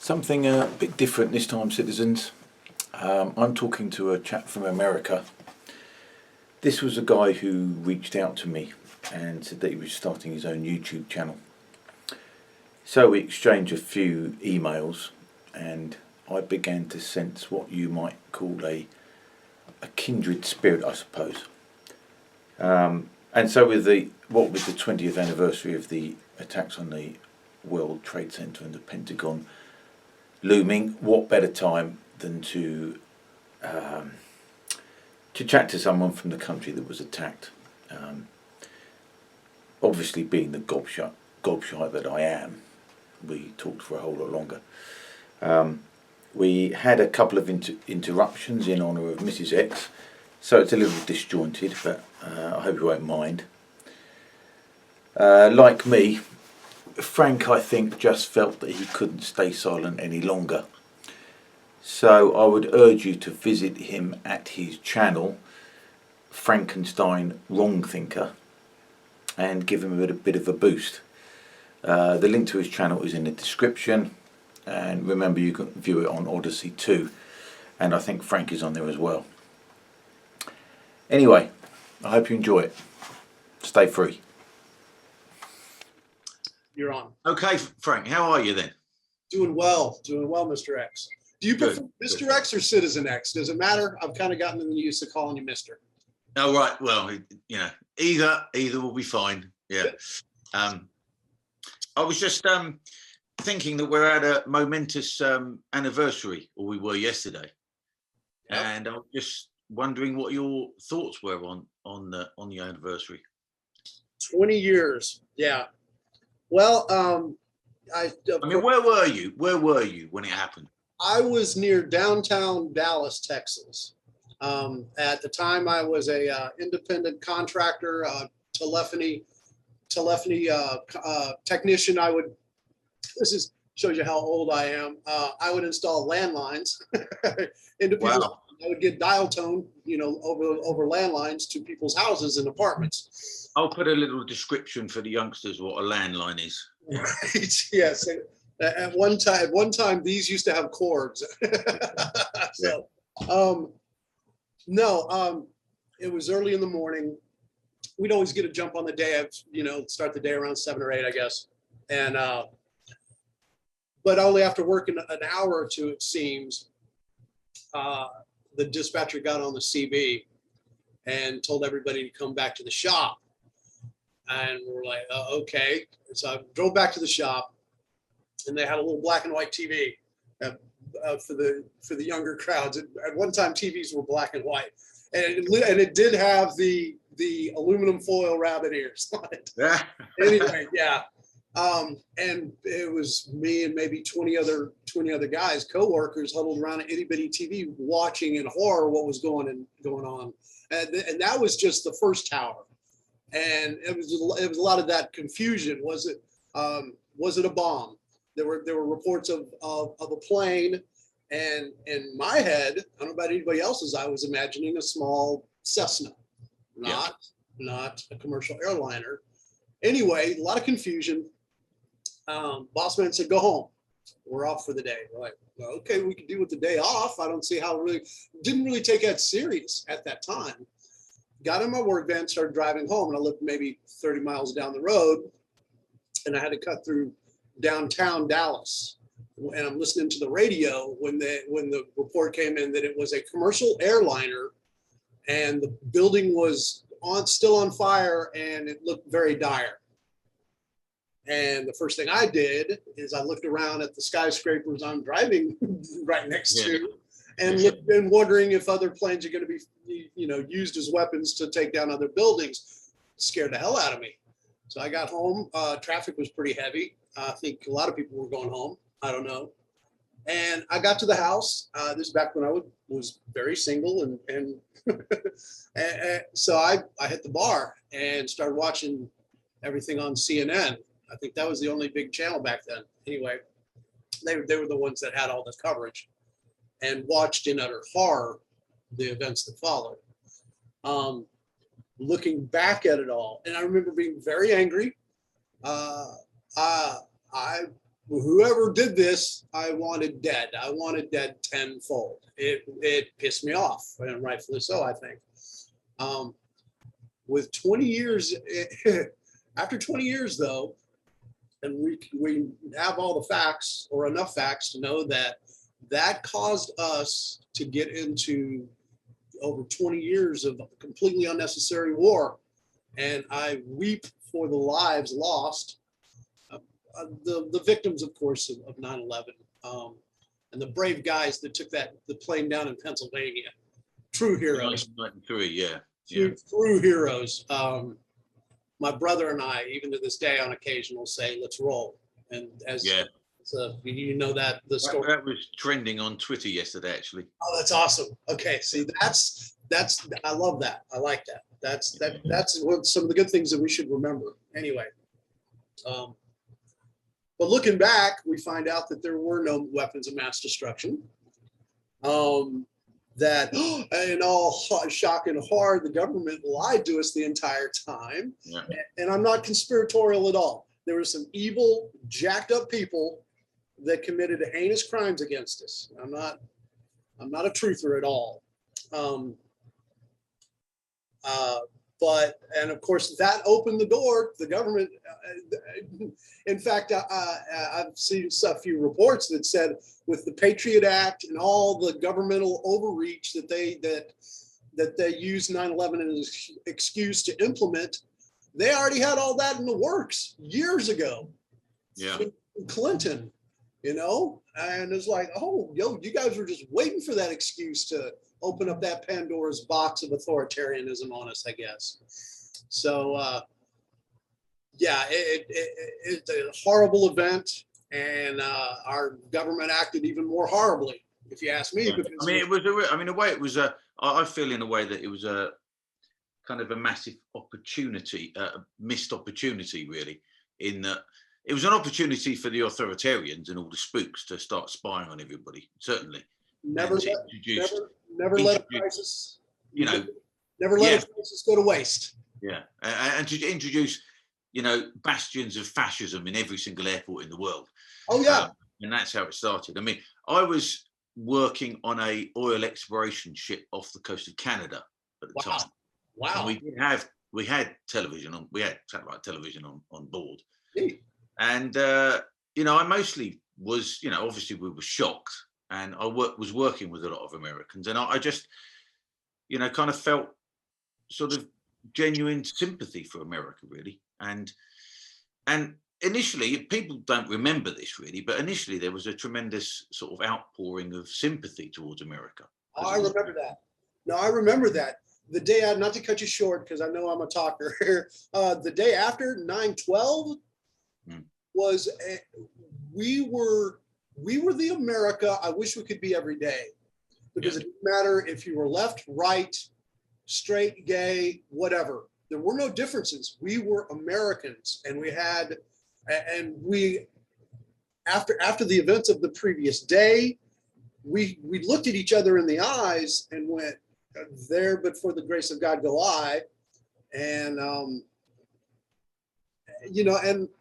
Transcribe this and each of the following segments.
Something a bit different this time, citizens. I'm talking to a chap from America. This was a guy who reached out to me and said that he was starting his own YouTube channel. So we exchanged a few emails and I began to sense what you might call a kindred spirit, I suppose. And so with the 20th anniversary of the attacks on the World Trade Center and the Pentagon looming, what better time than to chat to someone from the country that was attacked. Obviously, being the gobshite that I am, we talked for a whole lot longer. We had a couple of interruptions in honour of Mrs. X, so it's a little disjointed, but I hope you won't mind. Like me, Frank, I think, just felt that he couldn't stay silent any longer. So I would urge you to visit him at his channel, Frankenstein Wrongthinker, and give him a bit of a boost. The link to his channel is in the description, and remember you can view it on Odyssey too, and I think Frank is on there as well. Anyway, I hope you enjoy it. Stay free. You're on. Okay, Frank, how are you then? Doing well, Mr. X. Do you prefer Mr. X or Citizen X? Does it matter? I've kind of gotten in the use of calling you Mr. Oh, right. Well, you know, either will be fine. Yeah. I was just thinking that we're at a momentous anniversary, or we were yesterday, and I was just wondering what your thoughts were on the anniversary. 20 years. Yeah. Well, I mean, where were you? Where were you when it happened? I was near downtown Dallas, Texas. At the time, I was a independent contractor, telephony technician. This shows you how old I am. I would install landlines into people's. Wow. I would get dial tone, over landlines to people's houses and apartments. I'll put a little description for the youngsters what a landline is. Right. Yes. At one time, these used to have cords. So, it was early in the morning. We'd always get a jump on the day. Start the day around 7 or 8, I guess. And but only after working an hour or two, it seems. The dispatcher got on the CB and told everybody to come back to the shop. And we're like, okay. So I drove back to the shop, and they had a little black and white TV for the younger crowds. At one time, TVs were black and white, and it did have the aluminum foil rabbit ears on it. Anyway, yeah. And it was me and maybe 20 other guys, co-workers, huddled around an itty bitty TV, watching in horror what was going on. And that was just the first tower. And it was a lot of that confusion. Was it a bomb? There were reports of a plane, and in my head, I don't know about anybody else's, I was imagining a small Cessna, not a commercial airliner. Anyway, a lot of confusion. Boss man said, "Go home. We're off for the day." We're like, well, okay, we can do with the day off. I don't see how didn't really take that serious at that time. Got in my work van, started driving home, and I lived maybe 30 miles down the road, and I had to cut through downtown Dallas. And I'm listening to the radio when the report came in that it was a commercial airliner, and the building was still on fire, and it looked very dire. And the first thing I did is I looked around at the skyscrapers I'm driving right next to, and wondering if other planes are going to be, used as weapons to take down other buildings. Scared the hell out of me. So I got home. Traffic was pretty heavy. I think a lot of people were going home. I don't know. And I got to the house. This is back when I was very single, and so I hit the bar and started watching everything on CNN. I think that was the only big channel back then. Anyway, they were the ones that had all the coverage, and watched in utter horror the events that followed. Looking back at it all, and I remember being very angry. I whoever did this, I wanted dead. I wanted dead tenfold. It pissed me off, and rightfully so, I think. With 20 years, after 20 years though, and we have all the facts or enough facts to know that that caused us to get into over 20 years of completely unnecessary war. And I weep for the lives lost, the victims, of course, of 9/11, and the brave guys that took the plane down in Pennsylvania. True heroes. 1993, yeah. True heroes. My brother and I, even to this day, on occasion, will say, "Let's roll." And as you know that the story that was trending on Twitter yesterday, actually. Oh, that's awesome. Okay, see, that's I love that. I like that. That's what some of the good things that we should remember. Anyway, but looking back, we find out that there were no weapons of mass destruction. That in all shock and horror, the government lied to us the entire time. Yeah. And I'm not conspiratorial at all. There were some evil, jacked up people that committed heinous crimes against us. I'm not a truther at all. But of course, that opened the door. The government, in fact, I've seen a few reports that said with the Patriot Act and all the governmental overreach that they used 9/11 as an excuse to implement, they already had all that in the works years ago. Yeah. Clinton, and it's like, oh, you guys were just waiting for that excuse to open up that Pandora's box of authoritarianism on us, I guess. So, yeah, it's a horrible event, and our government acted even more horribly, if you ask me. Yeah. I mean, I feel in a way that it was a kind of a massive opportunity, missed opportunity, really, in that it was an opportunity for the authoritarians and all the spooks to start spying on everybody, certainly. Never let a crisis, never let a crisis go to waste. Yeah, and to introduce, bastions of fascism in every single airport in the world. Oh yeah, and that's how it started. I mean, I was working on a oil exploration ship off the coast of Canada at the time. Wow. And we had television on, we had satellite television on board. Hey. And I mostly was, obviously we were shocked, and I was working with a lot of Americans, and I just, kind of felt sort of genuine sympathy for America, really. And initially, people don't remember this really, but initially there was a tremendous sort of outpouring of sympathy towards America. Oh, I remember that. No, I remember that. The day, not to cut you short, because I know I'm a talker here, the day after 9/12 was, we were the America I wish we could be every day. Because it didn't matter if you were left, right, straight, gay, whatever. There were no differences. We were Americans, and we after the events of the previous day, we looked at each other in the eyes and went, there but for the grace of God go I. And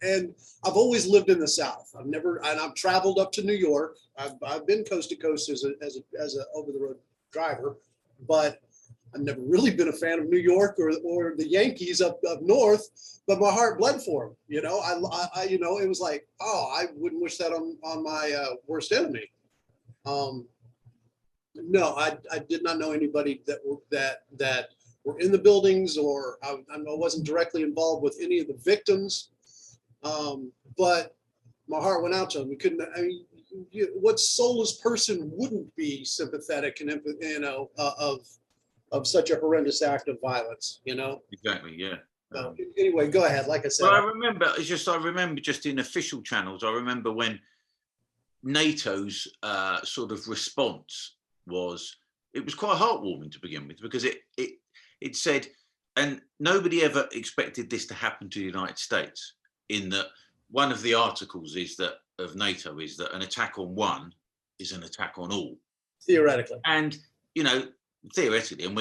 and I've always lived in the South. I've traveled up to New York. I've been coast to coast as a over the road driver, but I've never really been a fan of New York or the Yankees up north, but my heart bled for them. It was like, oh, I wouldn't wish that on my worst enemy. No, I did not know anybody that were in the buildings, or I wasn't directly involved with any of the victims. But my heart went out to them. We couldn't. I mean, what soulless person wouldn't be sympathetic and of such a horrendous act of violence? Exactly. Yeah. So, anyway, go ahead. Like I said, well, I remember just in official channels. I remember when NATO's sort of response was quite heartwarming to begin with, because it said, and nobody ever expected this to happen to the United States, in that one of the articles of NATO is that an attack on one is an attack on all. Theoretically. And, theoretically, and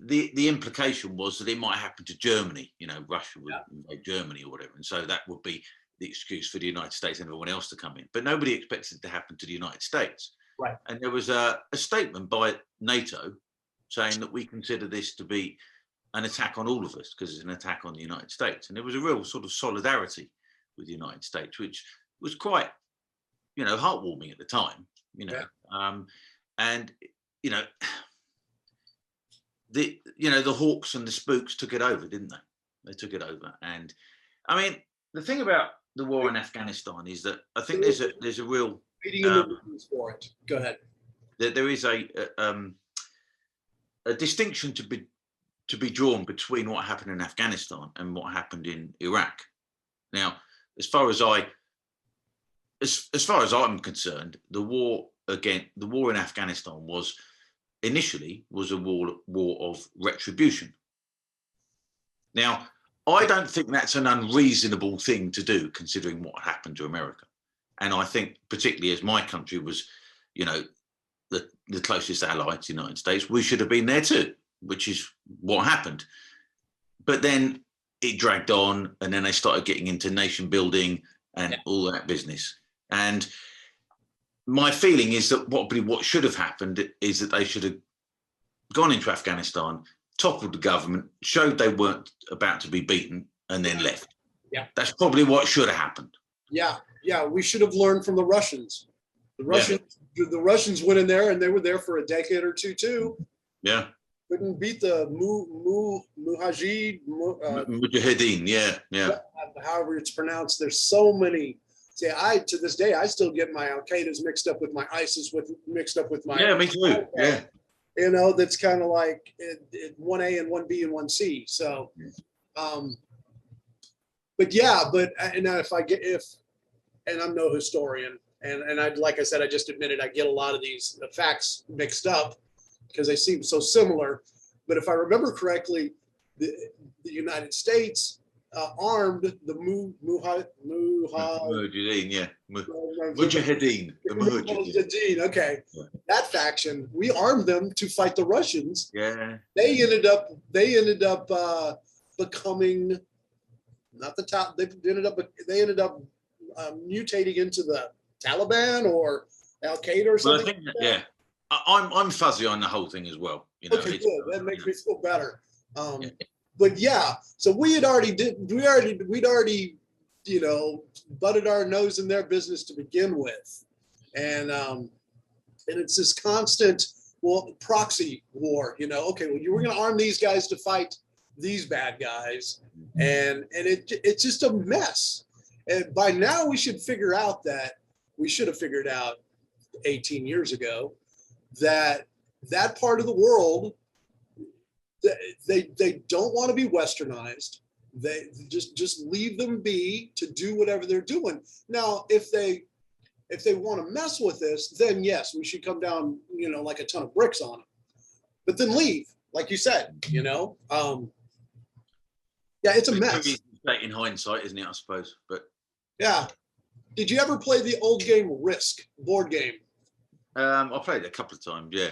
the implication was that it might happen to Germany, Russia would invade Germany or whatever. And so that would be the excuse for the United States and everyone else to come in. But nobody expected it to happen to the United States. Right. And there was a statement by NATO saying that we consider this to be an attack on all of us because it's an attack on the United States. And there was a real sort of solidarity with the United States, which was quite, you know, heartwarming at the time, you know. Yeah. And, you know, the hawks and the spooks took it over, didn't they? They took it over. And I mean, the thing about the war in Afghanistan is that I think there's a real for it. Go ahead. There is a distinction to be drawn between what happened in Afghanistan and what happened in Iraq. Now, as far as I'm concerned, the war in Afghanistan was initially a war of retribution. Now, I don't think that's an unreasonable thing to do, considering what happened to America. And I think, particularly as my country was, you know, the closest ally to the United States, we should have been there too, which is what happened. But then it dragged on, and then they started getting into nation building and all that business. And my feeling is that what should have happened is that they should have gone into Afghanistan, toppled the government, showed they weren't about to be beaten, and then left. Yeah. That's probably what should have happened. Yeah. Yeah. We should have learned from the Russians. The Russians went in there and they were there for a decade or two too. Yeah. Couldn't beat the Mujahideen. Yeah. However it's pronounced. There's so many. See, to this day, I still get my Al Qaeda's mixed up with my ISIS, mixed up with my. Yeah, me too. Yeah. You know, that's kind of like 1A and 1B and 1C. So, but and I'm no historian, and like I said, I just admitted I get a lot of these facts mixed up because they seem so similar. But if I remember correctly, the United States armed the Mujahideen. Okay, yeah. That faction, we armed them to fight the Russians. Yeah, they ended up becoming not the top. They ended up mutating into the Taliban or Al Qaeda or something. Well, I think yeah, I'm fuzzy on the whole thing as well. You know, okay, good. That makes me feel better. But yeah, so we'd already, you know, butted our nose in their business to begin with, and it's this constant proxy war. You know, okay, well, you were going to arm these guys to fight these bad guys, and it's just a mess. And by now we should have figured out 18 years ago that part of the world, they don't want to be westernized. They just leave them be to do whatever they're doing. Now, if they want to mess with us, then yes, we should come down, you know, like a ton of bricks on them. But then leave, like you said, you know. Yeah, it's a mess. In hindsight, isn't it? I suppose, but yeah. Did you ever play the old game Risk board game? I played it a couple of times. Yeah.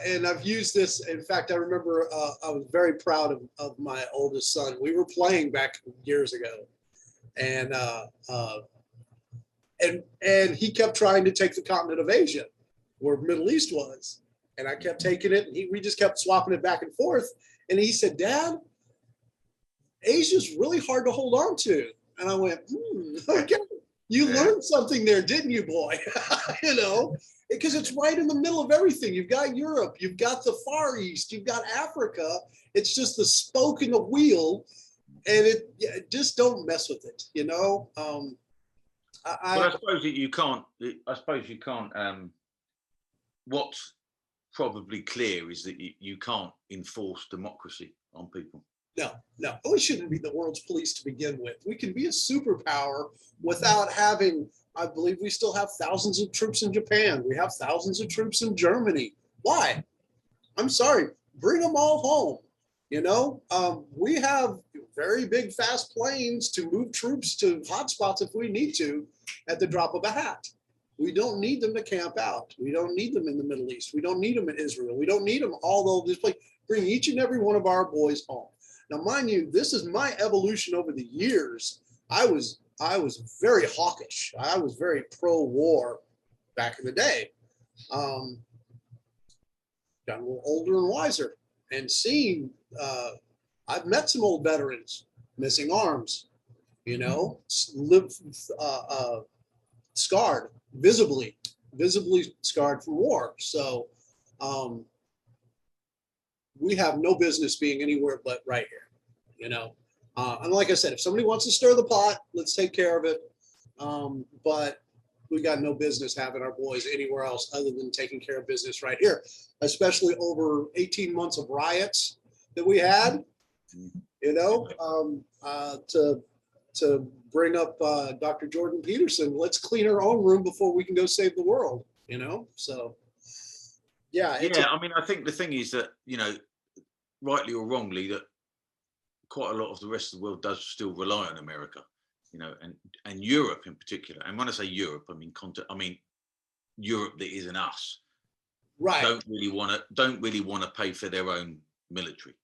And I've used this. In fact, I remember I was very proud of my oldest son. We were playing back years ago, and he kept trying to take the continent of Asia, where Middle East was, and I kept taking it, and we just kept swapping it back and forth. And he said, "Dad, Asia's really hard to hold on to." And I went, okay, you learned something there, didn't you, boy? You know, because it's right in the middle of everything. You've got Europe, you've got the Far East, you've got Africa. It's just the spoke in the wheel, and just don't mess with it, you know? I suppose you can't. What's probably clear is that you can't enforce democracy on people. No, we shouldn't be the world's police to begin with. We can be a superpower without having, I believe we still have thousands of troops in Japan. We have thousands of troops in Germany. Why? I'm sorry, bring them all home. You know, we have very big, fast planes to move troops to hotspots if we need to at the drop of a hat. We don't need them to camp out. We don't need them in the Middle East. We don't need them in Israel. We don't need them all over this place. Bring each and every one of our boys home. Now, mind you, this is my evolution over the years I was very hawkish. I was very pro-war back in the day. Got a little older and wiser, and seeing. I've met some old veterans missing arms, live scarred, visibly scarred from war. So we have no business being anywhere but right here, and like I said, if somebody wants to stir the pot, let's take care of it. But we got no business having our boys anywhere else other than taking care of business right here, especially over 18 months of riots that we had, to bring up Dr. Jordan Peterson, let's clean our own room before we can go save the world, so yeah. I mean, I think the thing is that, rightly or wrongly, that quite a lot of the rest of the world does still rely on America, and Europe in particular. And when I say Europe, I mean Europe that isn't us. Right. Don't really want to pay for their own military.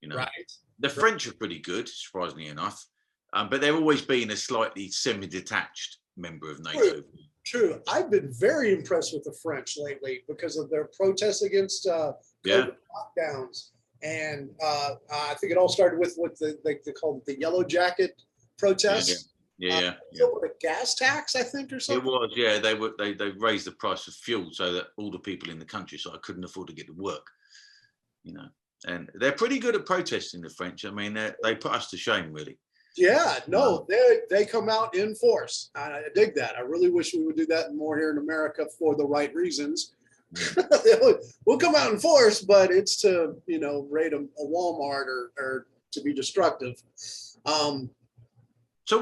Right. The French are pretty good, surprisingly enough, but they've always been a slightly semi-detached member of NATO. True. I've been very impressed with the French lately because of their protests against COVID lockdowns. And I think it all started with what they called the Yellow Jacket protests. Yeah. With a gas tax, I think, or something. It was, yeah. They raised the price of fuel so that all the people in the countryside couldn't afford to get to work. And they're pretty good at protesting, the French. I mean, they put us to shame, really. Yeah, no, they come out in force. I dig that. I really wish we would do that more here in America for the right reasons. We'll come out in force, but it's to, raid a Walmart or to be destructive. So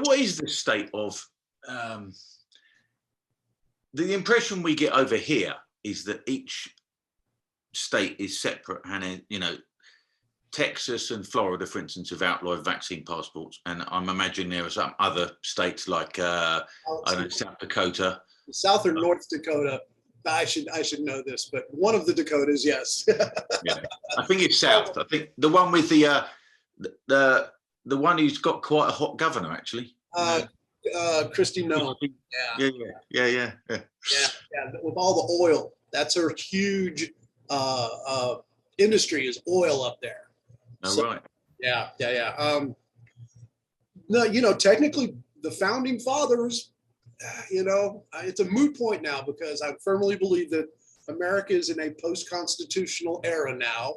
what is the state of, the impression we get over here is that each state is separate, and, Texas and Florida, for instance, have outlawed vaccine passports, and I'm imagining there are some other states like South Dakota, South or North Dakota. I should know this, but one of the Dakotas, yes. Yeah, I think it's South. I think the one with the one who's got quite a hot governor, actually. Christy Noem. Yeah. With all the oil, that's her huge industry is oil up there. Right. Yeah. No, technically the founding fathers, it's a moot point now because I firmly believe that America is in a post-constitutional era now.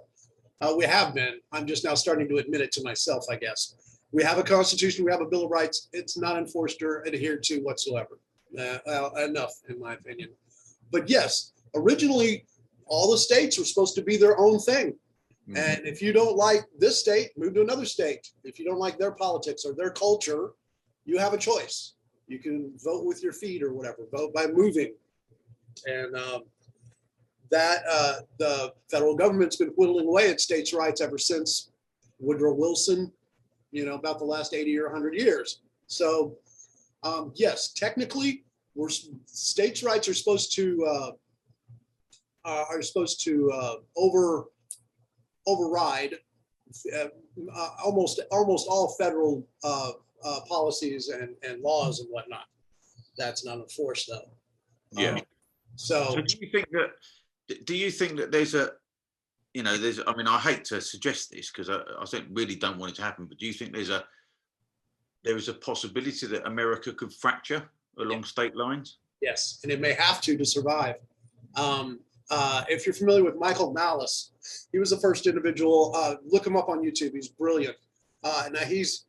We have been. I'm just now starting to admit it to myself, I guess. We have a constitution. We have a Bill of Rights. It's not enforced or adhered to whatsoever. Enough, in my opinion. But yes, originally, all the states were supposed to be their own thing. Mm-hmm. And if you don't like this state, move to another state. If you don't like their politics or their culture, you have a choice. You can vote with your feet or whatever, vote by moving. And the federal government's been whittling away at states' rights ever since Woodrow Wilson, about the last 80 or 100 years. So, yes, technically, states' rights are supposed to override almost all federal policies and laws and whatnot. That's not enforced, though. Yeah. So do you think that there's a, I mean, I hate to suggest this because I really don't want it to happen, but do you think there is a possibility that America could fracture along state lines? Yes, and it may have to survive. If you're familiar with Michael Malice, he was the first individual. Look him up on YouTube. He's brilliant. Now he is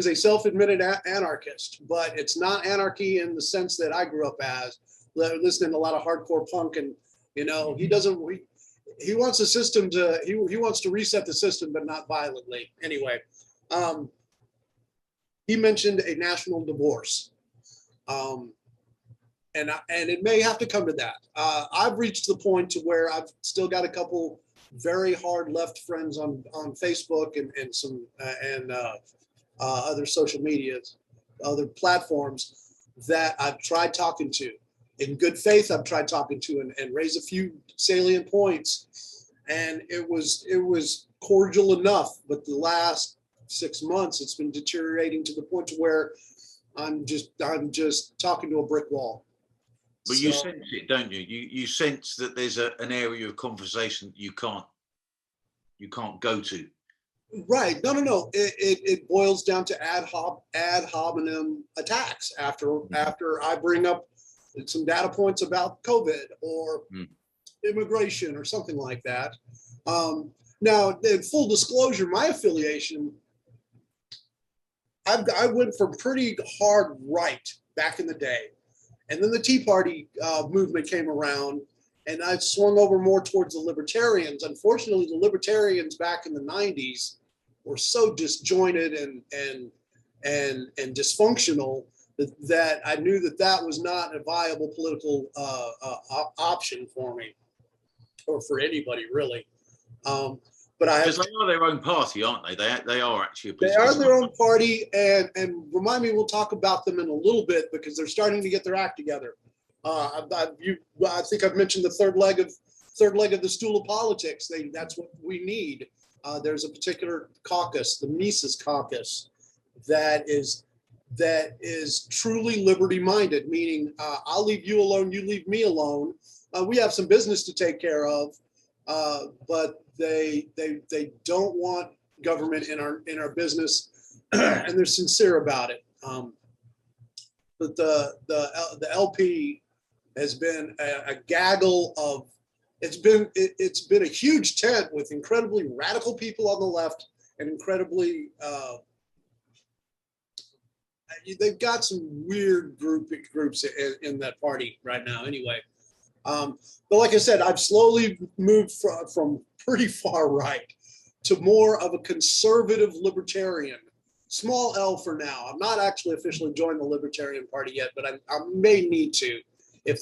a self-admitted anarchist, but it's not anarchy in the sense that I grew up as, listening to a lot of hardcore punk, and he wants the system to he wants to reset the system, but not violently. Anyway, he mentioned a national divorce. And it may have to come to that. I've reached the point to where I've still got a couple very hard left friends on Facebook and some other social medias, other platforms that I've tried talking to. In good faith, I've tried talking to and raise a few salient points, and it was cordial enough. But the last 6 months, it's been deteriorating to the point to where I'm just talking to a brick wall. But you sense it, don't you? You sense that there's an area of conversation you can't go to. Right. No. It boils down to ad hominem attacks after I bring up some data points about COVID or immigration or something like that. Now, in full disclosure, my affiliation, I went for pretty hard right back in the day. And then the Tea Party movement came around, and I swung over more towards the libertarians. Unfortunately, the libertarians back in the 90s were so disjointed and dysfunctional that I knew that was not a viable political option for me, or for anybody really. But because they are their own party, aren't they? They are actually they are their own party, and remind me, we'll talk about them in a little bit because they're starting to get their act together. I think I've mentioned the third leg of the stool of politics. That's what we need. There's a particular caucus, the Mises caucus, that is truly liberty-minded, meaning I'll leave you alone, you leave me alone. We have some business to take care of, but they don't want government in our business, and they're sincere about it. But the LP has been a gaggle of. It's been a huge tent with incredibly radical people on the left and incredibly. They've got some weird groups in that party right now. Anyway. But like I said, I've slowly moved from pretty far right to more of a conservative libertarian, small L for now. I'm not actually officially joined the Libertarian Party yet, but I may need to if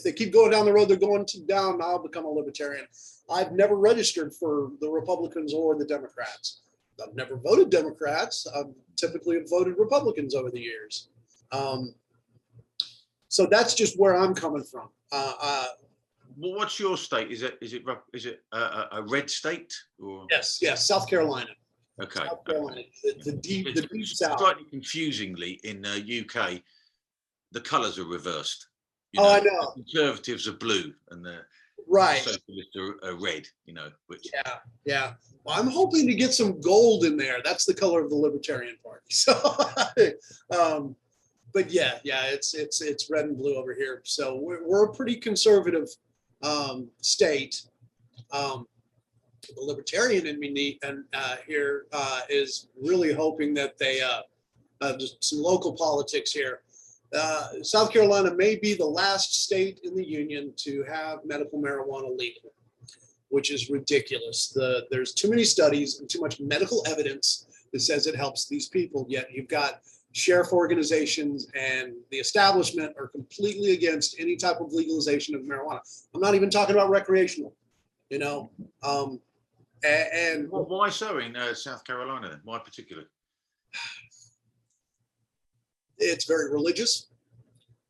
they keep going down the road they're going down. I'll become a libertarian. I've never registered for the Republicans or the Democrats. I've never voted Democrats. I've typically voted Republicans over the years. So that's just where I'm coming from. Well, what's your state? Is it a red state? Or? Yes, South Carolina. Okay. South Carolina, the deep south. Slightly confusingly, in UK, the colours are reversed. I know. The Conservatives are blue and the Socialists are red. Which. Yeah. Well, I'm hoping to get some gold in there. That's the color of the Libertarian Party. So. But yeah, it's red and blue over here. So we're a pretty conservative state. The libertarian in me here is really hoping that they just some local politics here. South Carolina may be the last state in the union to have medical marijuana legal, which is ridiculous. There's too many studies and too much medical evidence that says it helps these people. Yet you've got sheriff organizations and the establishment are completely against any type of legalization of marijuana. I'm not even talking about recreational, and why so in South Carolina then? Why particularly? It's very religious.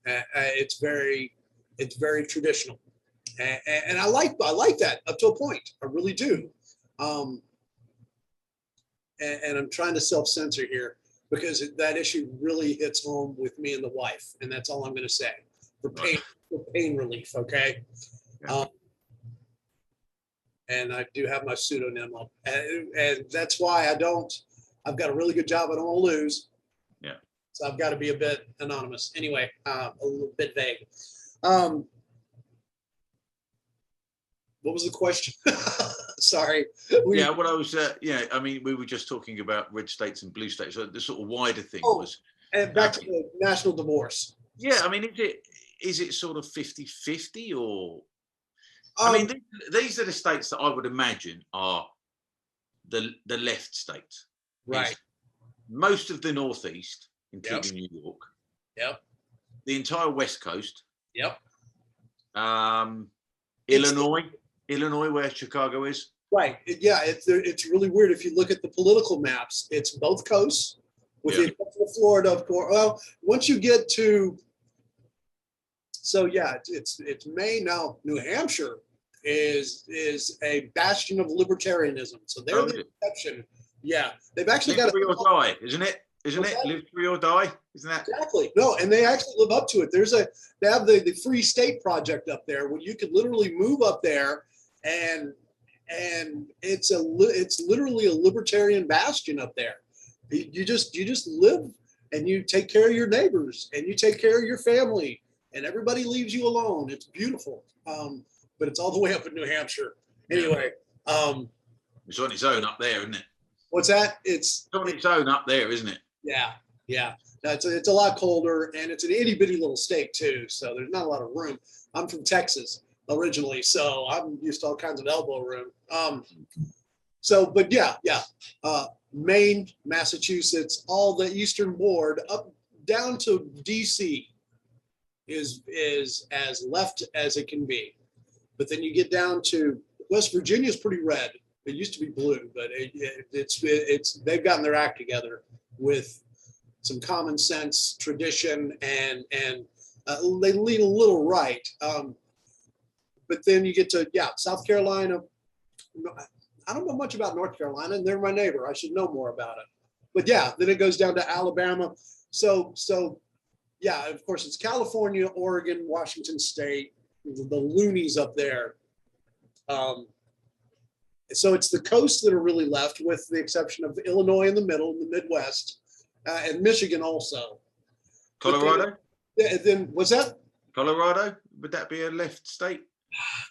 It's very traditional, and I like that up to a point. I really do. And I'm trying to self-censor here, because that issue really hits home with me and the wife, and that's all I'm going to say for pain relief. Okay. Yeah. And I do have my pseudonym up, and that's why I've got a really good job. I don't want to lose. Yeah. So I've got to be a bit anonymous. Anyway, a little bit vague. What was the question? Sorry. What I was, I mean, we were just talking about red states and blue states. So the sort of wider thing was. And back to the national divorce. Yeah, I mean, is it sort of 50-50 or? I mean, these are the states that I would imagine are the left states. Right. Most of the Northeast, including New York. Yep. The entire West Coast. Yep. Illinois, where Chicago is. Right. Yeah. It's really weird. If you look at the political maps, it's both coasts, with the exception of Florida, of course. Well, once you get to, it's Maine now. New Hampshire is a bastion of libertarianism. So they're the exception. Yeah, they've actually live got free or die, isn't it? Isn't What's it? that? Live free or die, isn't that? Exactly. No, and they actually live up to it. They have the Free State Project up there where you could literally move up there and it's literally a libertarian bastion up there. You just live and you take care of your neighbors and you take care of your family and everybody leaves you alone. It's beautiful. But it's all the way up in New Hampshire. Anyway, it's on its own up there, isn't it? what's that? It's on its own up there, isn't it? Yeah. No, it's a lot colder, and it's an itty bitty little state too, so there's not a lot of room. I'm from Texas originally, so I'm used to all kinds of elbow room. But yeah. Maine, Massachusetts, all the eastern board up down to DC is as left as it can be. But then you get down to West Virginia is pretty red. It used to be blue, but it's they've gotten their act together with some common sense, tradition, and they lean a little right. But then you get to South Carolina. I don't know much about North Carolina, and they're my neighbor. I should know more about it. But yeah, then it goes down to Alabama. So yeah, of course it's California, Oregon, Washington State, the loonies up there. So it's the coasts that are really left, with the exception of Illinois in the middle, in the Midwest, and Michigan also. Colorado? Then what's that? Colorado? Would that be a left state?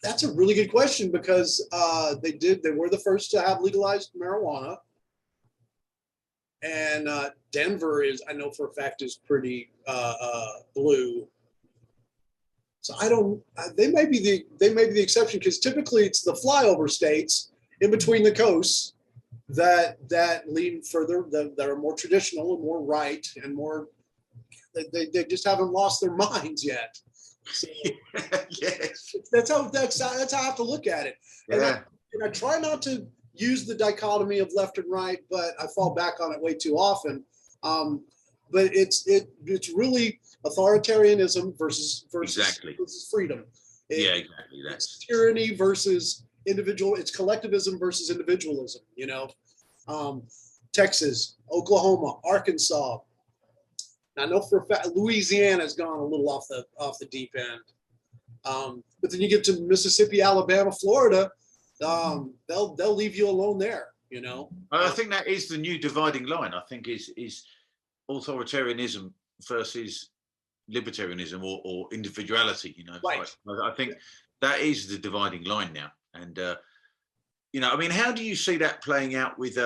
That's a really good question, because they were the first to have legalized marijuana. And Denver I know for a fact, is pretty blue. So they may be the exception, because typically it's the flyover states in between the coasts that lean further, that are more traditional and more right and more, they just haven't lost their minds yet. So Yes. that's how I have to look at it. Yeah. And I try not to use the dichotomy of left and right, but I fall back on it way too often. But it's really authoritarianism versus freedom. Exactly. It's tyranny versus individual. It's collectivism versus individualism. Texas, Oklahoma, Arkansas. I know for a fact Louisiana's gone a little off the deep end. But then you get to Mississippi, Alabama, Florida. They'll leave you alone there. I think that is the new dividing line. I think is authoritarianism versus libertarianism or individuality. Right. I think that is the dividing line now. And how do you see that playing out with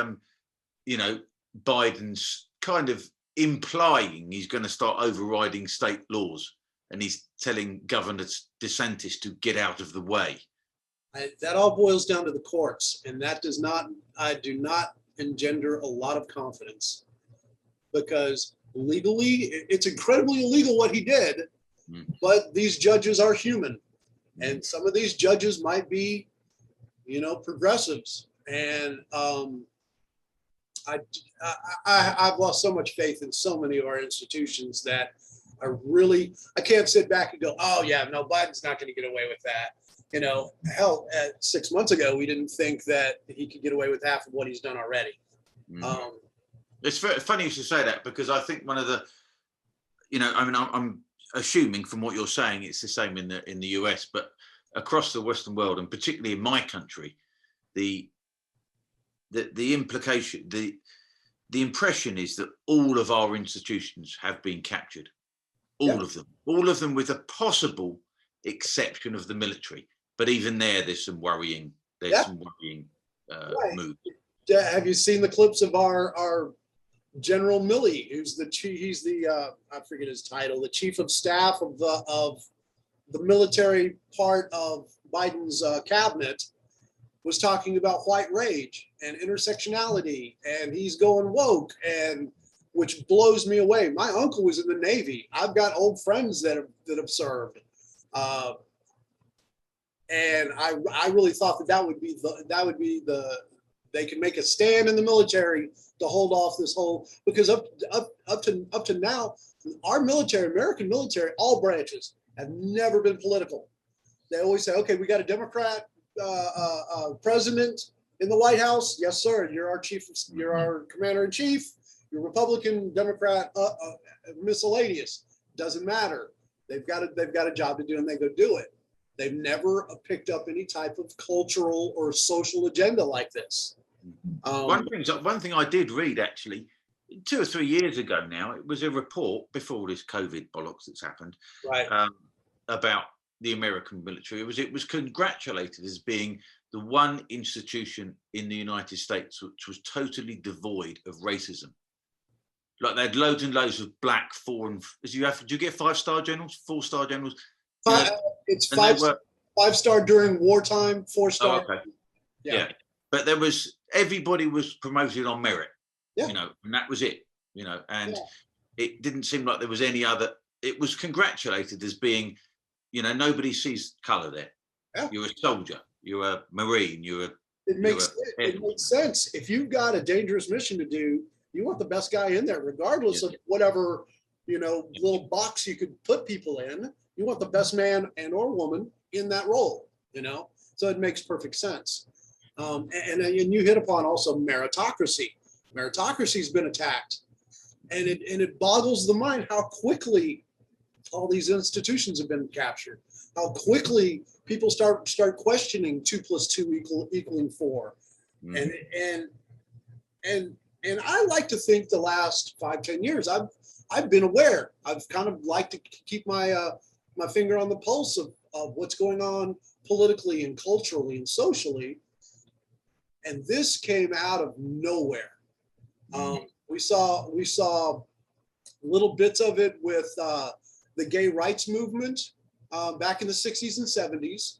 Biden's kind of implying he's going to start overriding state laws, and he's telling Governor DeSantis to get out of the way? That all boils down to the courts, and I do not engender a lot of confidence, because legally it's incredibly illegal what he did, but these judges are human, and some of these judges might be, progressives, and I've lost so much faith in so many of our institutions that I can't sit back and go, oh yeah, no, Biden's not going to get away with that. Hell, 6 months ago, we didn't think that he could get away with half of what he's done already. It's funny you should say that, because I think one of the, I'm assuming from what you're saying, it's the same in the US, but across the Western world, and particularly in my country, the implication, the impression is that all of our institutions have been captured, all of them, with a possible exception of the military. But even there's some worrying. Moves. Have you seen the clips of our General Milley, who's he's the I forget his title, the chief of staff of the military part of Biden's cabinet, was talking about white rage and intersectionality, and he's going woke, and which blows me away. My uncle was in the Navy. I've got old friends that have served. And I really thought that would be they could make a stand in the military to hold off this whole, because up to now, our military, American military, all branches have never been political. They always say, okay, we got a Democrat president in the White House? Yes, sir. You're our you're our commander in chief. You're Republican, Democrat, miscellaneous. Doesn't matter. They've got a job to do, and they go do it. They've never picked up any type of cultural or social agenda like this. One thing I did read actually 2 or 3 years ago now, it was a report before this COVID bollocks that's happened, right, about the American military. It was congratulated as being the one institution in the United States which was totally devoid of racism. Like they had loads and loads of black do you get 5-star generals, 4-star generals? It's 5-star during wartime, 4-star. Oh, okay. Yeah. But everybody was promoted on merit, and that was it, and it didn't seem like there was any other. It was congratulated as being, nobody sees color there. Yeah. You're a soldier, you're a Marine, it makes sense. If you've got a dangerous mission to do, you want the best guy in there, regardless of whatever, little box you could put people in. You want the best man and or woman in that role, so it makes perfect sense. And you hit upon also meritocracy. Meritocracy's been attacked, and it boggles the mind how quickly all these institutions have been captured. How quickly people start questioning 2 + 2 equaling 4, and I like to think the last 5-10 years I've been aware. I've kind of liked to keep my my finger on the pulse of what's going on politically and culturally and socially. And this came out of nowhere. We saw little bits of it with the gay rights movement back in the 60s and 70s.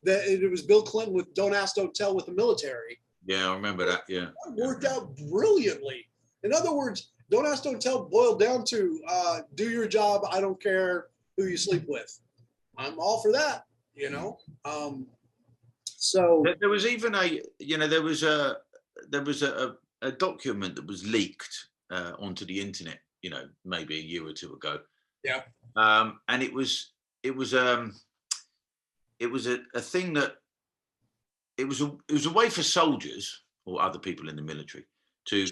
That it was Bill Clinton with "Don't Ask, Don't Tell" with the military. Yeah, I remember that. Yeah, that worked out brilliantly. In other words, "Don't Ask, Don't Tell" boiled down to do your job. I don't care who you sleep with. I'm all for that. So there was even there was a document that was leaked onto the internet, maybe a year or two ago. Yeah. And it was a thing that it was a way for soldiers or other people in the military to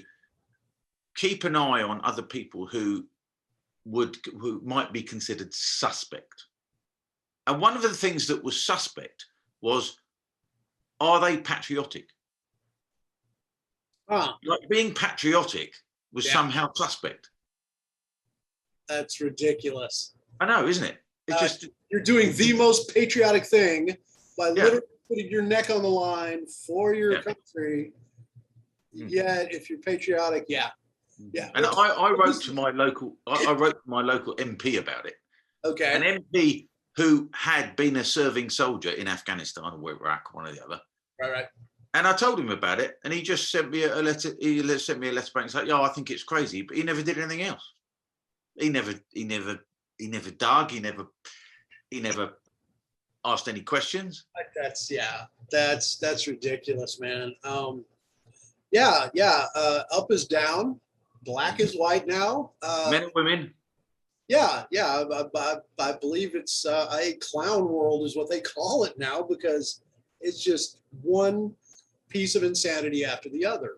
keep an eye on other people who might be considered suspect. And one of the things that was suspect was, are they patriotic? Like being patriotic was somehow suspect. That's ridiculous. I know, isn't it? You're doing the most patriotic thing by literally putting your neck on the line for your country. Yet, if you're patriotic, yeah. And I wrote to my local MP about it. Okay. An MP who had been a serving soldier in Afghanistan or Iraq, one or the other. Right. And I told him about it, and he just sent me a letter. He sent me a letter back and said, "Yeah, I think it's crazy," but he never did anything else. He never dug. He never asked any questions. That's ridiculous, man. Up is down, black is white now. Men and women. I believe it's a clown world is what they call it now, because it's just one piece of insanity after the other.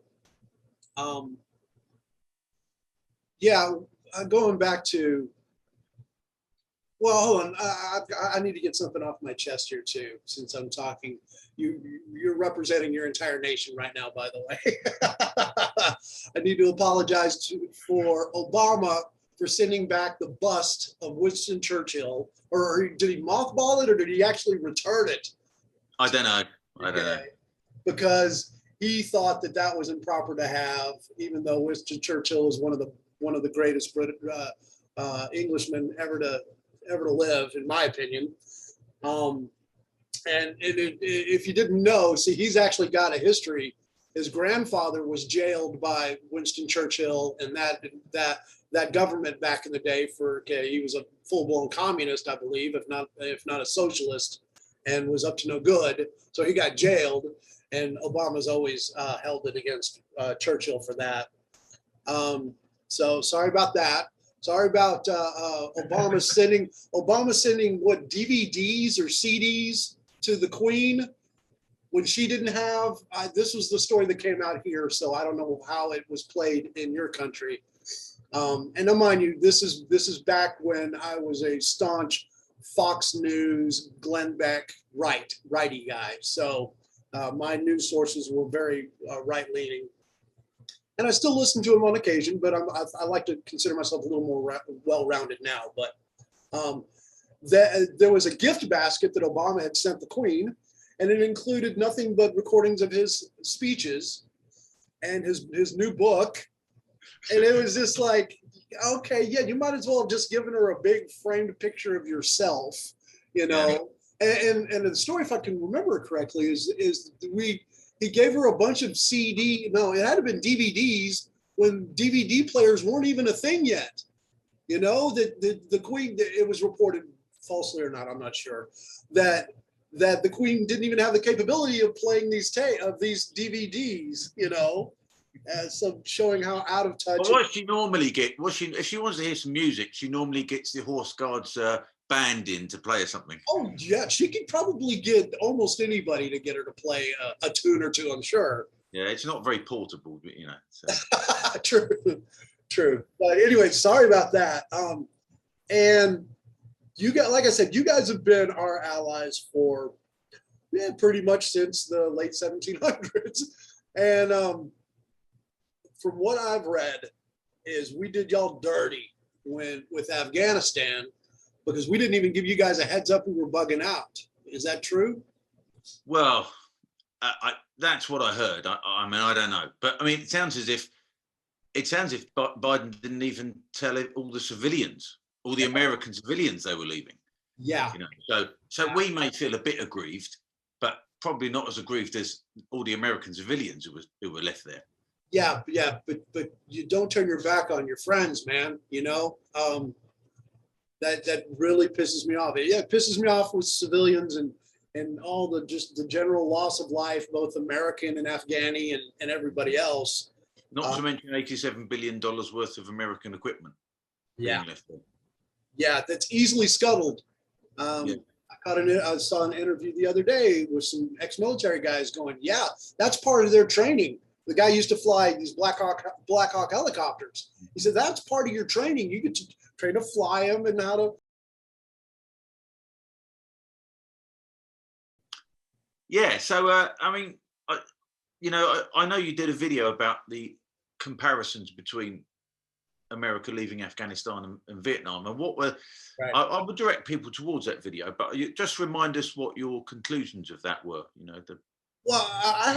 Going back to, hold on. I need to get something off my chest here too, since I'm talking. You're representing your entire nation right now, by the way. I need to apologize for Obama for sending back the bust of Winston Churchill, or did he mothball it, or did he actually return it? I don't know. Because he thought that was improper to have, even though Winston Churchill is one of the greatest Englishmen ever to live, in my opinion. And if you didn't know, he's actually got a history. His grandfather was jailed by Winston Churchill and that government back in the day he was a full-blown communist, I believe, if not a socialist, and was up to no good. So he got jailed, and Obama's always held it against Churchill for that. So sorry about that. Sorry about Obama sending what, DVDs or CDs to the Queen when she didn't have, this was the story that came out here, so I don't know how it was played in your country. And now, mind you, this is back when I was a staunch Fox News, Glenn Beck, righty guy. So my news sources were very right-leaning. And I still listen to him on occasion, but I like to consider myself a little more well-rounded now. But there was a gift basket that Obama had sent the Queen, and it included nothing but recordings of his speeches and his new book. And it was just like, okay, yeah, you might as well have just given her a big framed picture of yourself, you know. Yeah. And the story, if I can remember it correctly, is he gave her a bunch of no, it had to have been DVDs when DVD players weren't even a thing yet. You know, that the Queen, it was reported falsely or not, I'm not sure, that the Queen didn't even have the capability of playing these DVDs, you know. So showing how out of touch. But what she normally get, if she wants to hear some music, she normally gets the Horse Guards band in to play or something. Oh yeah, she could probably get almost anybody to get her to play a tune or two, I'm sure. Yeah, it's not very portable, but you know. So. True. But anyway, sorry about that. And like I said, you guys have been our allies for pretty much since the late 1700s, and from what I've read, is we did y'all dirty with Afghanistan because we didn't even give you guys a heads up we were bugging out. Is that true? Well, that's what I heard. I mean, I don't know, but I mean, it sounds as if Biden didn't even tell all the civilians, all the American civilians they were leaving. Yeah. You know, so we may feel a bit aggrieved, but probably not as aggrieved as all the American civilians who were left there. Yeah, but you don't turn your back on your friends, man. You know, that really pisses me off. Yeah, it pisses me off with civilians and all the general loss of life, both American and Afghani and everybody else. Not to mention $87 billion worth of American equipment. Yeah, yeah, that's easily scuttled. Yeah. I saw an interview the other day with some ex-military guys going, yeah, that's part of their training. The guy used to fly these Black Hawk helicopters. He said, that's part of your training. You get to train to fly them and how to. Yeah. So, I mean, I know you did a video about the comparisons between America leaving Afghanistan and Vietnam, and what were, right. I would direct people towards that video, but just remind us what your conclusions of that were, you know, Well, I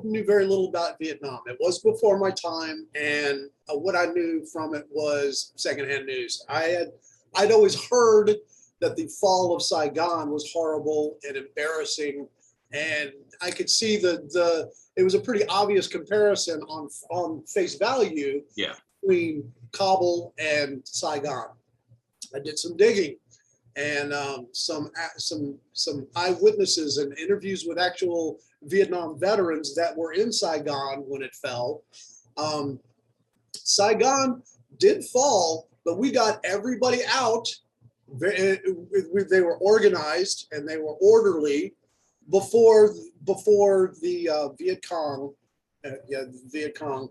knew very little about Vietnam. It was before my time, and what I knew from it was secondhand news. I'd always heard that the fall of Saigon was horrible and embarrassing, and I could see it was a pretty obvious comparison on face value between Kabul and Saigon. I did some digging. And some eyewitnesses and interviews with actual Vietnam veterans that were in Saigon when it fell. Saigon did fall, but we got everybody out. They were organized and they were orderly before the Viet Cong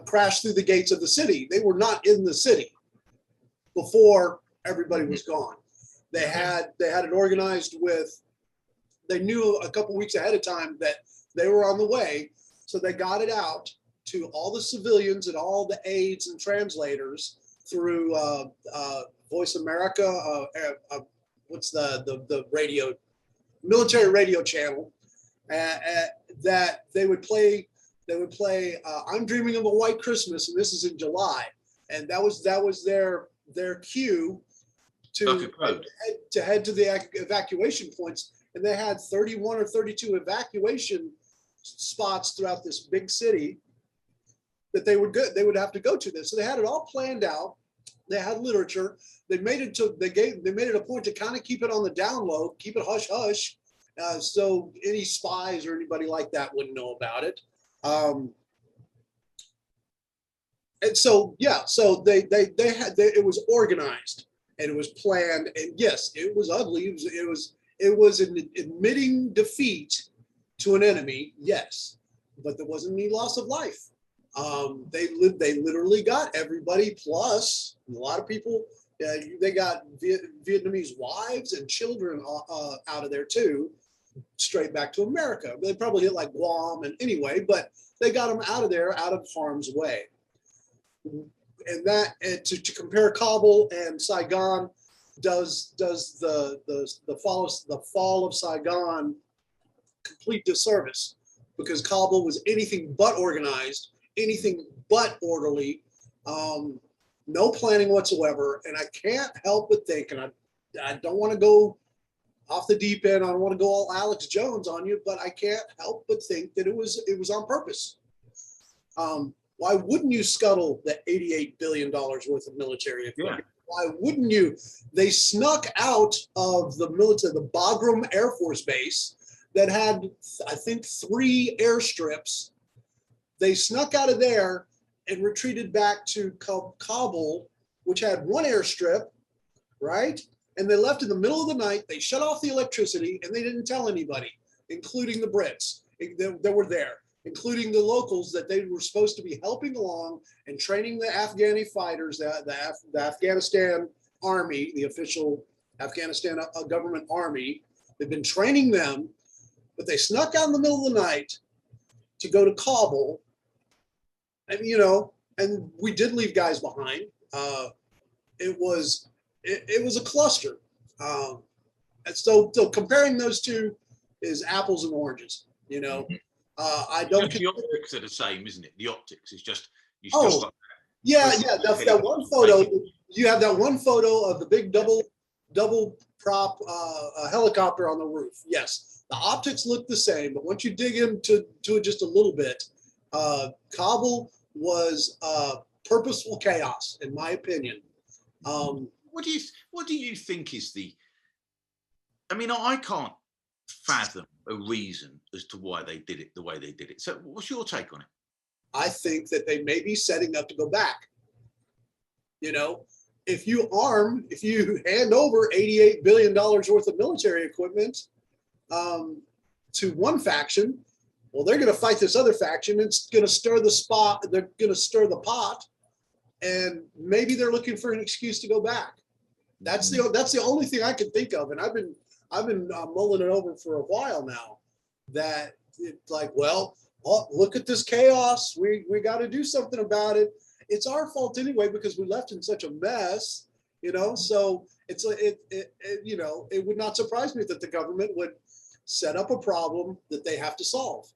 crashed through the gates of the city. They were not in the city before everybody was gone. They had it organized they knew a couple weeks ahead of time that they were on the way. So they got it out to all the civilians and all the aides and translators through Voice America, what's the radio, military radio channel, that they would play I'm Dreaming of a White Christmas, and this is in July. And that was their cue to head to the evacuation points, and they had 31 or 32 evacuation spots throughout this big city that they would have to go to this. So they had it all planned out. They had literature. They made it a point to kind of keep it on the down low, keep it hush hush, so any spies or anybody like that wouldn't know about it. And so yeah, so they had it was organized. and it was planned. And yes, it was ugly. It was admitting defeat to an enemy. Yes, but there wasn't any loss of life. They literally got everybody, plus a lot of people. They got Vietnamese wives and children out of there too, straight back to America. They probably hit like Guam and anyway, but they got them out of there, out of harm's way. And that, and to compare Kabul and Saigon, does the fall of Saigon complete disservice, because Kabul was anything but organized, anything but orderly, no planning whatsoever. And I can't help but think, and I don't want to go off the deep end, I don't want to go all Alex Jones on you, but I can't help but think that it was on purpose. Why wouldn't you scuttle the $88 billion worth of military equipment? Yeah. Why wouldn't you? They snuck out of the military, the Bagram Air Force Base that had, I think, 3 airstrips. They snuck out of there and retreated back to Kabul, which had 1 airstrip, right? And they left in the middle of the night. They shut off the electricity, and they didn't tell anybody, including the Brits that were there, including the locals that they were supposed to be helping along and training the Afghani fighters, the Afghanistan army, the official Afghanistan government army. They've been training them, but they snuck out in the middle of the night to go to Kabul. And, and we did leave guys behind. It was a cluster. And so comparing those two is apples and oranges, I don't. The optics are the same, isn't it? The optics is just you still. Got That one photo. You have that one photo of the big double prop helicopter on the roof. Yes, the optics look the same, but once you dig into it just a little bit, Kabul was purposeful chaos, in my opinion. What do you think is the? I mean, I can't fathom a reason as to why they did it the way they did it. So what's your take on it? I think that they may be setting up to go back. If you hand over $88 billion worth of military equipment to one faction, well, they're going to fight this other faction. It's going to stir the spot. They're going to stir the pot, and maybe they're looking for an excuse to go back. That's the only thing I can think of. And I've been mulling it over for a while now, that it's like, well, look at this chaos. We got to do something about it. It's our fault anyway, because we left in such a mess, so it would not surprise me that the government would set up a problem that they have to solve.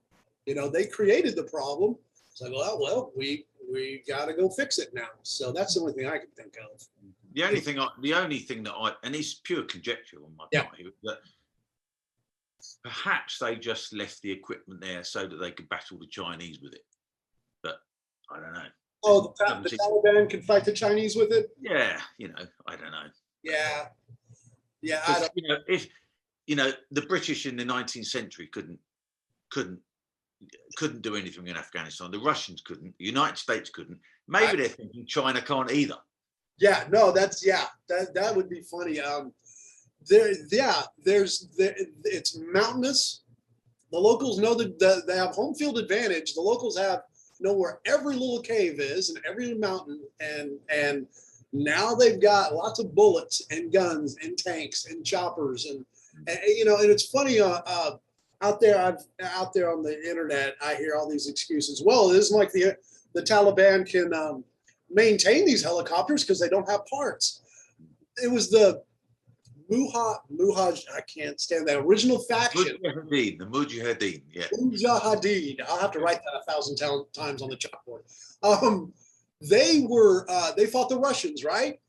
They created the problem. It's like, well, we got to go fix it now. So that's the only thing I can think of. The only thing that I, and it's pure conjecture on my part here, that perhaps they just left the equipment there so that they could battle the Chinese with it. But I don't know. Oh, the Taliban can fight the Chinese with it? Yeah, I don't know. Yeah. If the British in the 19th century couldn't do anything in Afghanistan, the Russians couldn't, the United States couldn't. Maybe they're thinking China can't either. Yeah, no, that would be funny. It's mountainous. The locals know that they have home field advantage. The locals know where every little cave is and every mountain, and now they've got lots of bullets and guns and tanks and choppers and it's funny out there on the internet, I hear all these excuses. Well, it isn't like the Taliban can maintain these helicopters because they don't have parts. It was the Mujahid, I can't stand that original faction. The Mujahideen, yeah. Mujahideen. I'll have to write that 1,000 times on the chalkboard. They fought the Russians, right?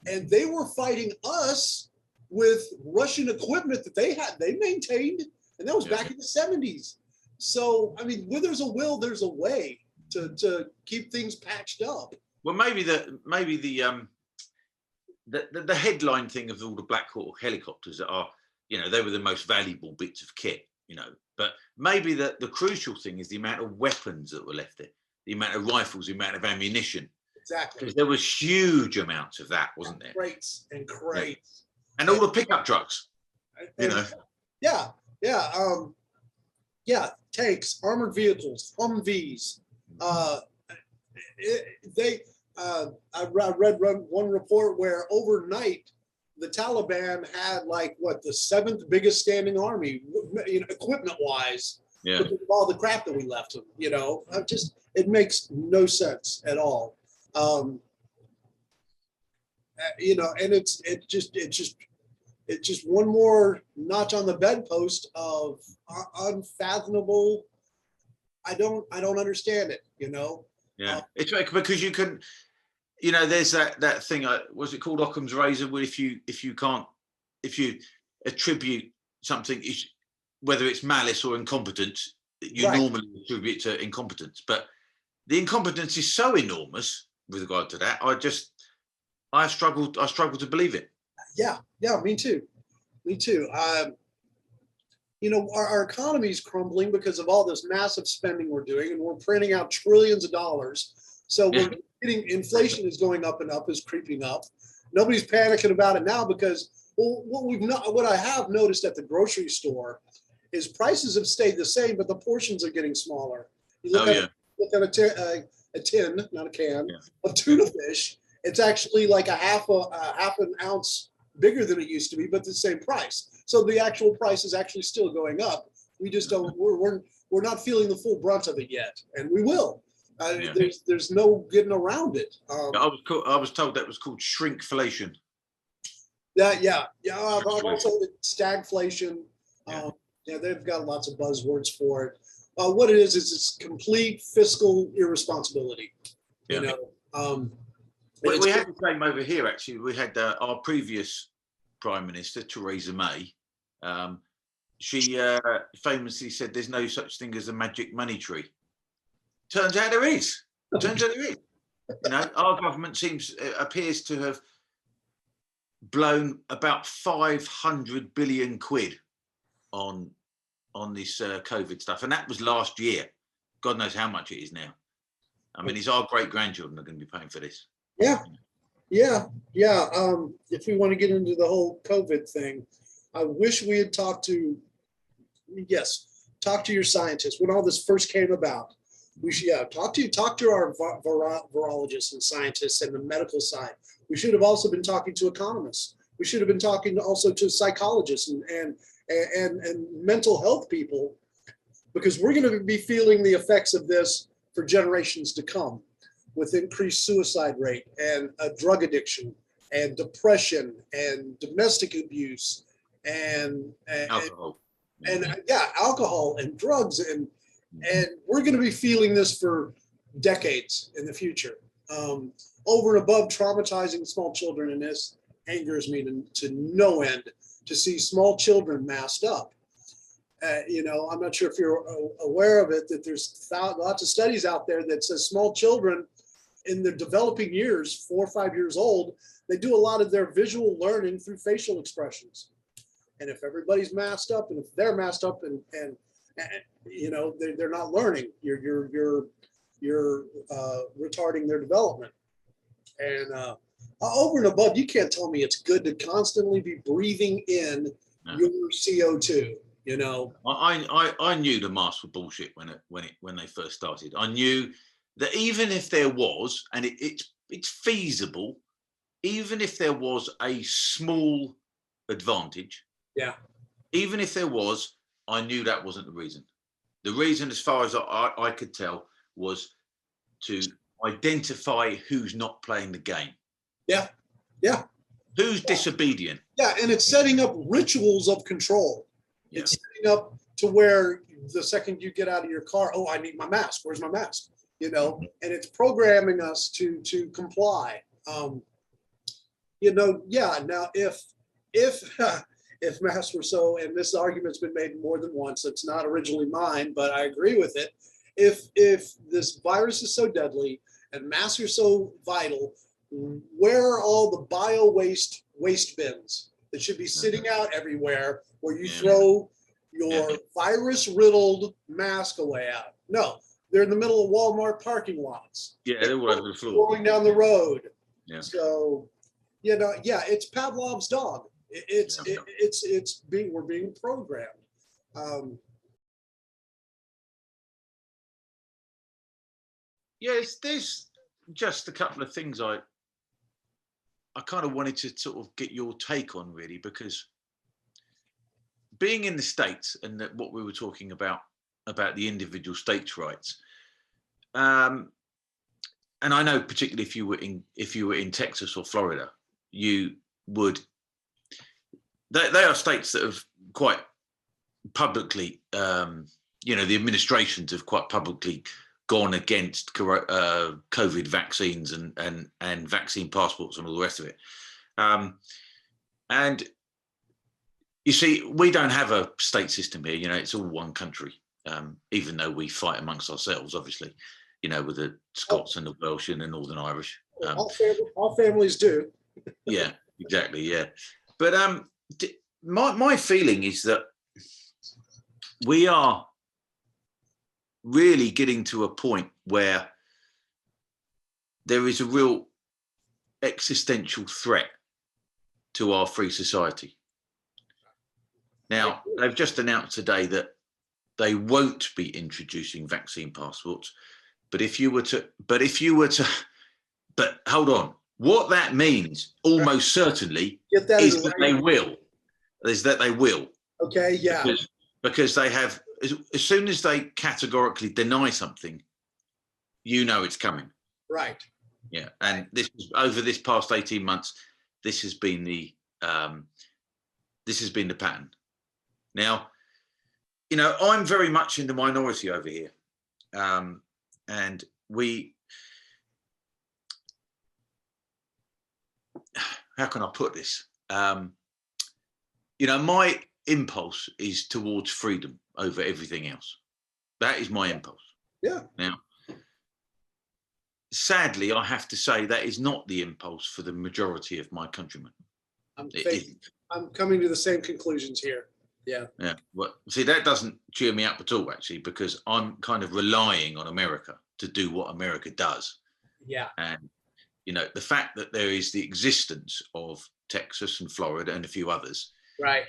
And they were fighting us with Russian equipment that they maintained, and that was back in the 70s. So, I mean, where there's a will, there's a way to keep things patched up. Well, maybe the headline thing of all the Black Hawk helicopters that are, they were the most valuable bits of kit, but maybe the crucial thing is the amount of weapons that were left there, the amount of rifles, the amount of ammunition. exactly. Because there was huge amounts of that, wasn't there? Crates and crates. And all the pickup trucks, you And, know. yeah, yeah, yeah. Tanks, armored vehicles, Humvees. I read one report where overnight the Taliban had like what the 7th biggest standing army, equipment wise, Yeah. because of all the crap that we left them. It makes no sense at all. And it's just one more notch on the bedpost of unfathomable. I don't understand it. Yeah, it's like, because you can, there's that thing. Was it called Occam's razor? Where if you attribute something, whether it's malice or incompetence, you Right. normally attribute it to incompetence. But the incompetence is so enormous with regard to that. I struggle to believe it. Yeah, me too. Our economy is crumbling because of all this massive spending we're doing, and we're printing out trillions of dollars. So we're getting inflation is going up and up, is creeping up. Nobody's panicking about it now because what I have noticed at the grocery store is prices have stayed the same, but the portions are getting smaller. You look at a tin, not a can, of tuna fish. It's actually like a half an ounce bigger than it used to be, but the same price. So the actual price is actually still going up. We just don't. We're not feeling the full brunt of it yet, and we will. There's no getting around it. I was told that was called shrinkflation. Yeah. I've also stagflation. They've got lots of buzzwords for it. What it is it's complete fiscal irresponsibility. We had the same over here. Actually, we had our previous Prime Minister, Theresa May. She famously said, "There's no such thing as a magic money tree." Turns out there is. Our government appears to have blown about 500 billion quid on this COVID stuff, and that was last year. God knows how much it is now. I mean, it's our great grandchildren are going to be paying for this. Yeah. If we want to get into the whole COVID thing, I wish we had talked to your scientists when all this first came about. We should talk to our virologists and scientists and the medical side. We should have also been talking to economists. We should have been talking also to psychologists and mental health people, because we're going to be feeling the effects of this for generations to come, with increased suicide rate and drug addiction and depression and domestic abuse and Alcohol. Alcohol and drugs, and we're going to be feeling this for decades in the future. Over and above traumatizing small children, and this angers me to no end to see small children masked up. I'm not sure if you're aware of it, that there's lots of studies out there that says small children in their developing years, 4 or 5 years old, they do a lot of their visual learning through facial expressions. And if everybody's masked up, and if they're masked up, and they're not learning, you're retarding their development. And over and above, you can't tell me it's good to constantly be breathing in your CO2. I knew the masks were bullshit when they first started. I knew that even if there was, and it's feasible, even if there was a small advantage, even if there was, I knew that wasn't the reason. The reason, as far as I could tell, was to identify who's not playing the game. Yeah. Who's disobedient. Yeah, and it's setting up rituals of control. Yeah. It's setting up to where the second you get out of your car, oh, I need my mask. Where's my mask? And it's programming us to comply. Now if masks were so, and this argument's been made more than once, it's not originally mine, but I agree with it. If this virus is so deadly and masks are so vital, where are all the bio waste bins that should be sitting out everywhere where you throw your virus riddled mask away out? No, they're in the middle of Walmart parking lots. Yeah, they're all over the floor. Going down the road. Yeah. So, you know, yeah, it's Pavlov's dog. We're being programmed. Yes, there's just a couple of things I kind of wanted to sort of get your take on, really, because being in the States and what we were talking about the individual states' rights, and I know particularly if you were in Texas or Florida, you would. They are states that have quite publicly, you know, the administrations have quite publicly gone against COVID vaccines and vaccine passports and all the rest of it. And you see, we don't have a state system here. You know, it's all one country, even though we fight amongst ourselves, obviously, you know, with the Scots and the Welsh and the Northern Irish. All families do. Yeah, exactly. Yeah. But my feeling is that we are really getting to a point where there is a real existential threat to our free society. Now, they've just announced today that they won't be introducing vaccine passports, but hold on, what that means almost certainly is that they will. Is that they will. Okay, yeah. Because they have, as soon as they categorically deny something, you know it's coming. Right. Yeah, and this is over this past 18 months. This has been the pattern. Now, you know, I'm very much in the minority over here, and how can I put this? You know, my impulse is towards freedom over everything else. That is my impulse. Yeah. Now, sadly, I have to say that is not the impulse for the majority of my countrymen. I'm coming to the same conclusions here. Yeah. Yeah. Well, see, that doesn't cheer me up at all, actually, because I'm kind of relying on America to do what America does. Yeah. And, you know, the fact that there is the existence of Texas and Florida and a few others, right,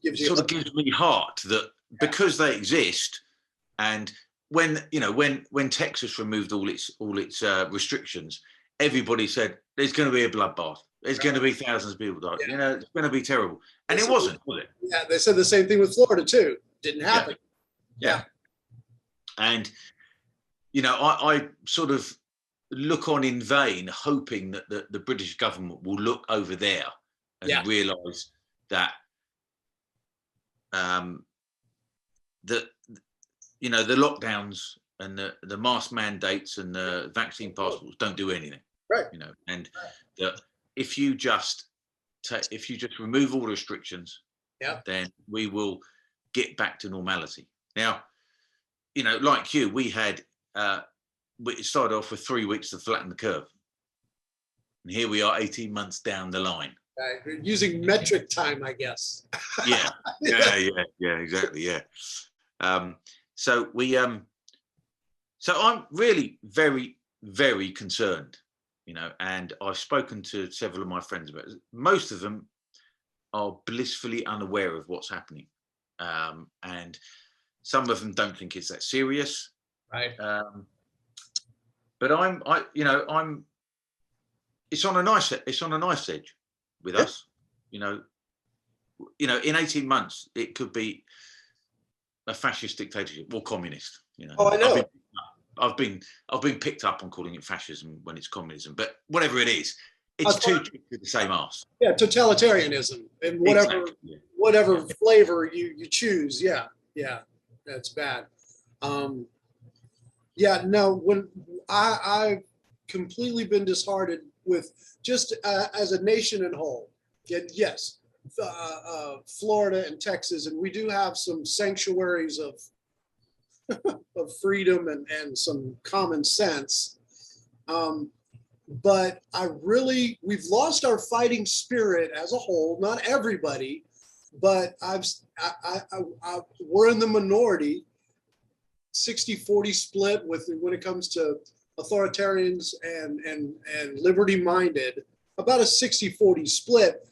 gives me heart that because they exist, and when Texas removed all its restrictions, everybody said there's going to be a bloodbath. There's going to be thousands of people die. Yeah. You know, it's going to be terrible, and it wasn't, was it? Yeah, they said the same thing with Florida too. Didn't happen. Yeah. And you know, I sort of look on in vain, hoping that the British government will look over there and realise that that, you know, the lockdowns and the mask mandates and the vaccine passports don't do anything. Right. You know, and that if you just remove all restrictions, then we will get back to normality. Now, you know, like you, we started off with 3 weeks to flatten the curve, and here we are 18 months down the line. Using metric time, I guess. Yeah, exactly. Yeah. So I'm really very, very concerned, you know, and I've spoken to several of my friends about it. Most of them are blissfully unaware of what's happening, and some of them don't think it's that serious. Right. But it's on a nice edge with us, you know, in 18 months, it could be a fascist dictatorship or communist, you know. Oh, I know. I've been picked up on calling it fascism when it's communism, but whatever it is, it's two chicks with the same arse. Yeah, totalitarianism and whatever flavor you choose. Yeah, that's bad. When I've completely been disheartened with just as a nation in whole. Yes, Florida and Texas, and we do have some sanctuaries of freedom and some common sense. But we've lost our fighting spirit as a whole. Not everybody, but we're in the minority 60-40 split when it comes to authoritarians and liberty-minded, about a 60-40 split.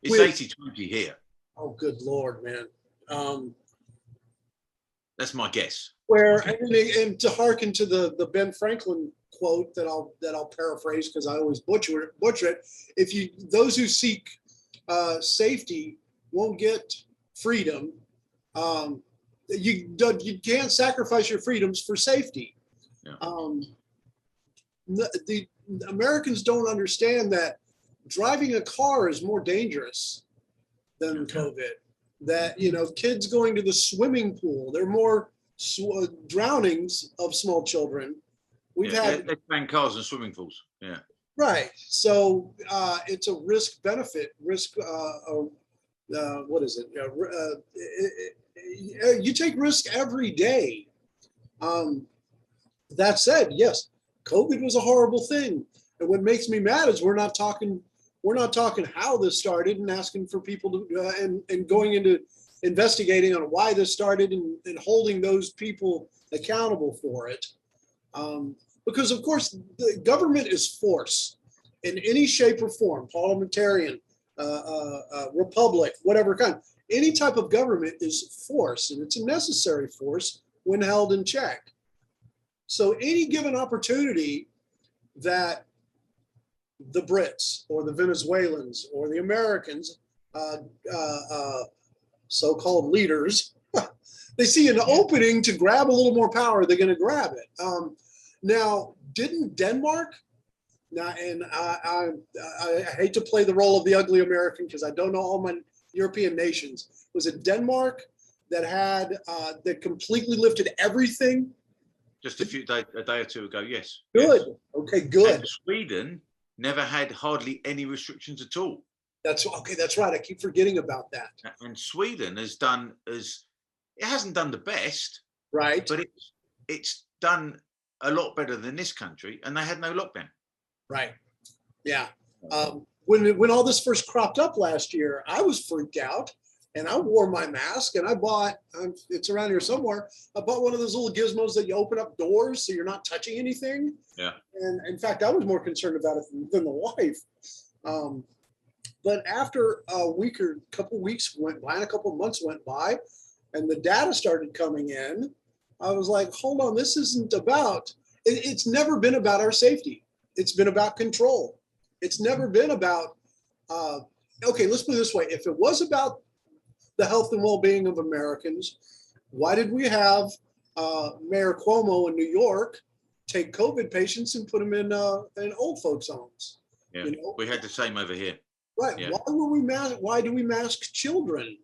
It's with, 80-20 here. oh, good Lord, man. That's my guess. Where, and to hearken to the Ben Franklin quote that I'll paraphrase because I always butcher it. Those who seek safety won't get freedom. You can't sacrifice your freedoms for safety. Yeah. The Americans don't understand that driving a car is more dangerous than COVID. That, kids going to the swimming pool, there are more drownings of small children. We've had they're playing cars and swimming pools. Yeah. Right. So it's a risk benefit what is it? You take risk every day. That said, yes, COVID was a horrible thing. And what makes me mad is we're not talking how this started and asking for people to and going into investigating on why this started and holding those people accountable for it. Because of course the government is force in any shape or form, parliamentarian, republic, whatever kind. Any type of government is force, and it's a necessary force when held in check. So any given opportunity that the Brits or the Venezuelans or the Americans, so-called leaders, they see an opening to grab a little more power, they're going to grab it. Now, didn't Denmark? Now, and I hate to play the role of the ugly American because I don't know all my European nations. Was it Denmark that had that completely lifted everything? Just a day or two ago, yes. Good. Yes. Okay, good. And Sweden never had hardly any restrictions at all. That's right. I keep forgetting about that. And Sweden it hasn't done the best, Right. but it's done a lot better than this country, and they had no lockdown. Right. Yeah. When all this first cropped up last year, I was freaked out, and I wore my mask, and I bought. It's around here somewhere. I bought one of those little gizmos that you open up doors so you're not touching anything. Yeah. And in fact, I was more concerned about it than the wife. But after a week or a couple of weeks went by and a couple of months went by and the data started coming in, I was like, hold on, this isn't about, it's never been about our safety. It's been about control. It's never been about, okay, let's put it this way. If it was about the health and well-being of Americans, why did we have Mayor Cuomo in New York take COVID patients and put them in old folks' homes? Yeah, we had the same over here. Right. Yeah. Why do we mask children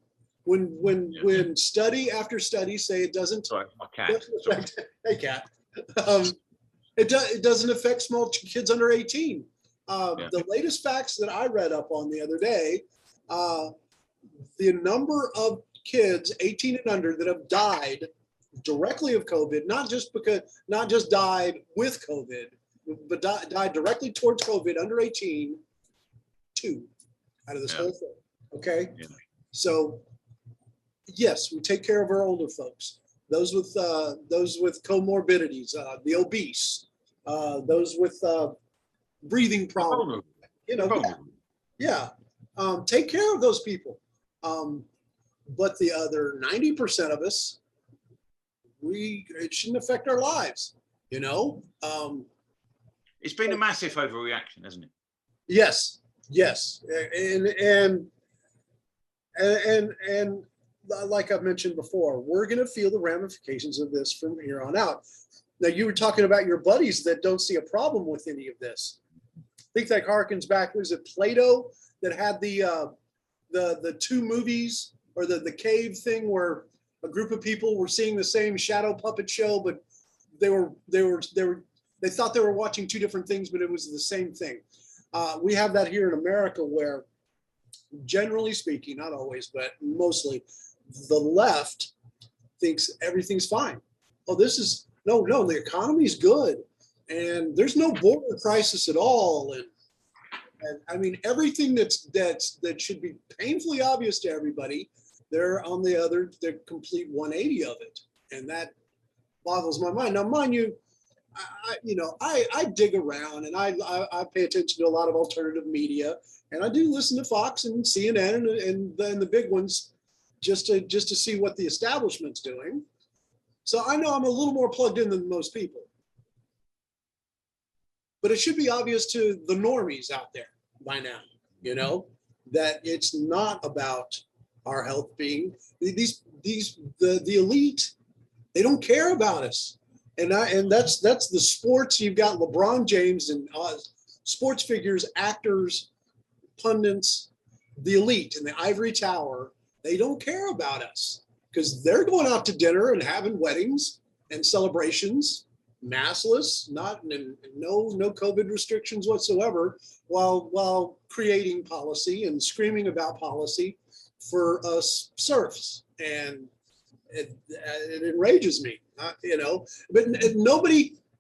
when study after study say it doesn't? Sorry, my cat. Sorry. Hey, cat. It doesn't affect small kids under 18. The latest facts that I read up on the other day, the number of kids 18 and under that have died directly of COVID, not just died with COVID, but died directly towards COVID under 18, 2 out of this whole thing. Okay. Yeah. So yes, we take care of our older folks, those with comorbidities, the obese, those with breathing problems, take care of those people. But the other 90% of us, it shouldn't affect our lives, It's been a massive overreaction, hasn't it? Yes. And like I've mentioned before, we're going to feel the ramifications of this from here on out. Now, you were talking about your buddies that don't see a problem with any of this. I think that harkens back, was it Plato that had the two movies, or the cave thing, where a group of people were seeing the same shadow puppet show, but they thought they were watching two different things, but it was the same thing. We have that here in America, where, generally speaking, not always, but mostly, the left thinks everything's fine. Oh, no, the economy's good, and there's no border crisis at all, and I mean, everything that should be painfully obvious to everybody, they're on the complete 180 of it, and boggles my mind. Now, mind you, I dig around and I pay attention to a lot of alternative media, and I do listen to Fox and CNN and the big ones just to see what the establishment's doing. So I know I'm a little more plugged in than most people. But it should be obvious to the normies out there by now, that it's not about our health being the elite. They don't care about us. And that's the sports. You've got LeBron James and sports figures, actors, pundits, the elite in the ivory tower. They don't care about us because they're going out to dinner and having weddings and celebrations, maskless, no COVID restrictions whatsoever, while creating policy and screaming about policy for us serfs. And it enrages me, but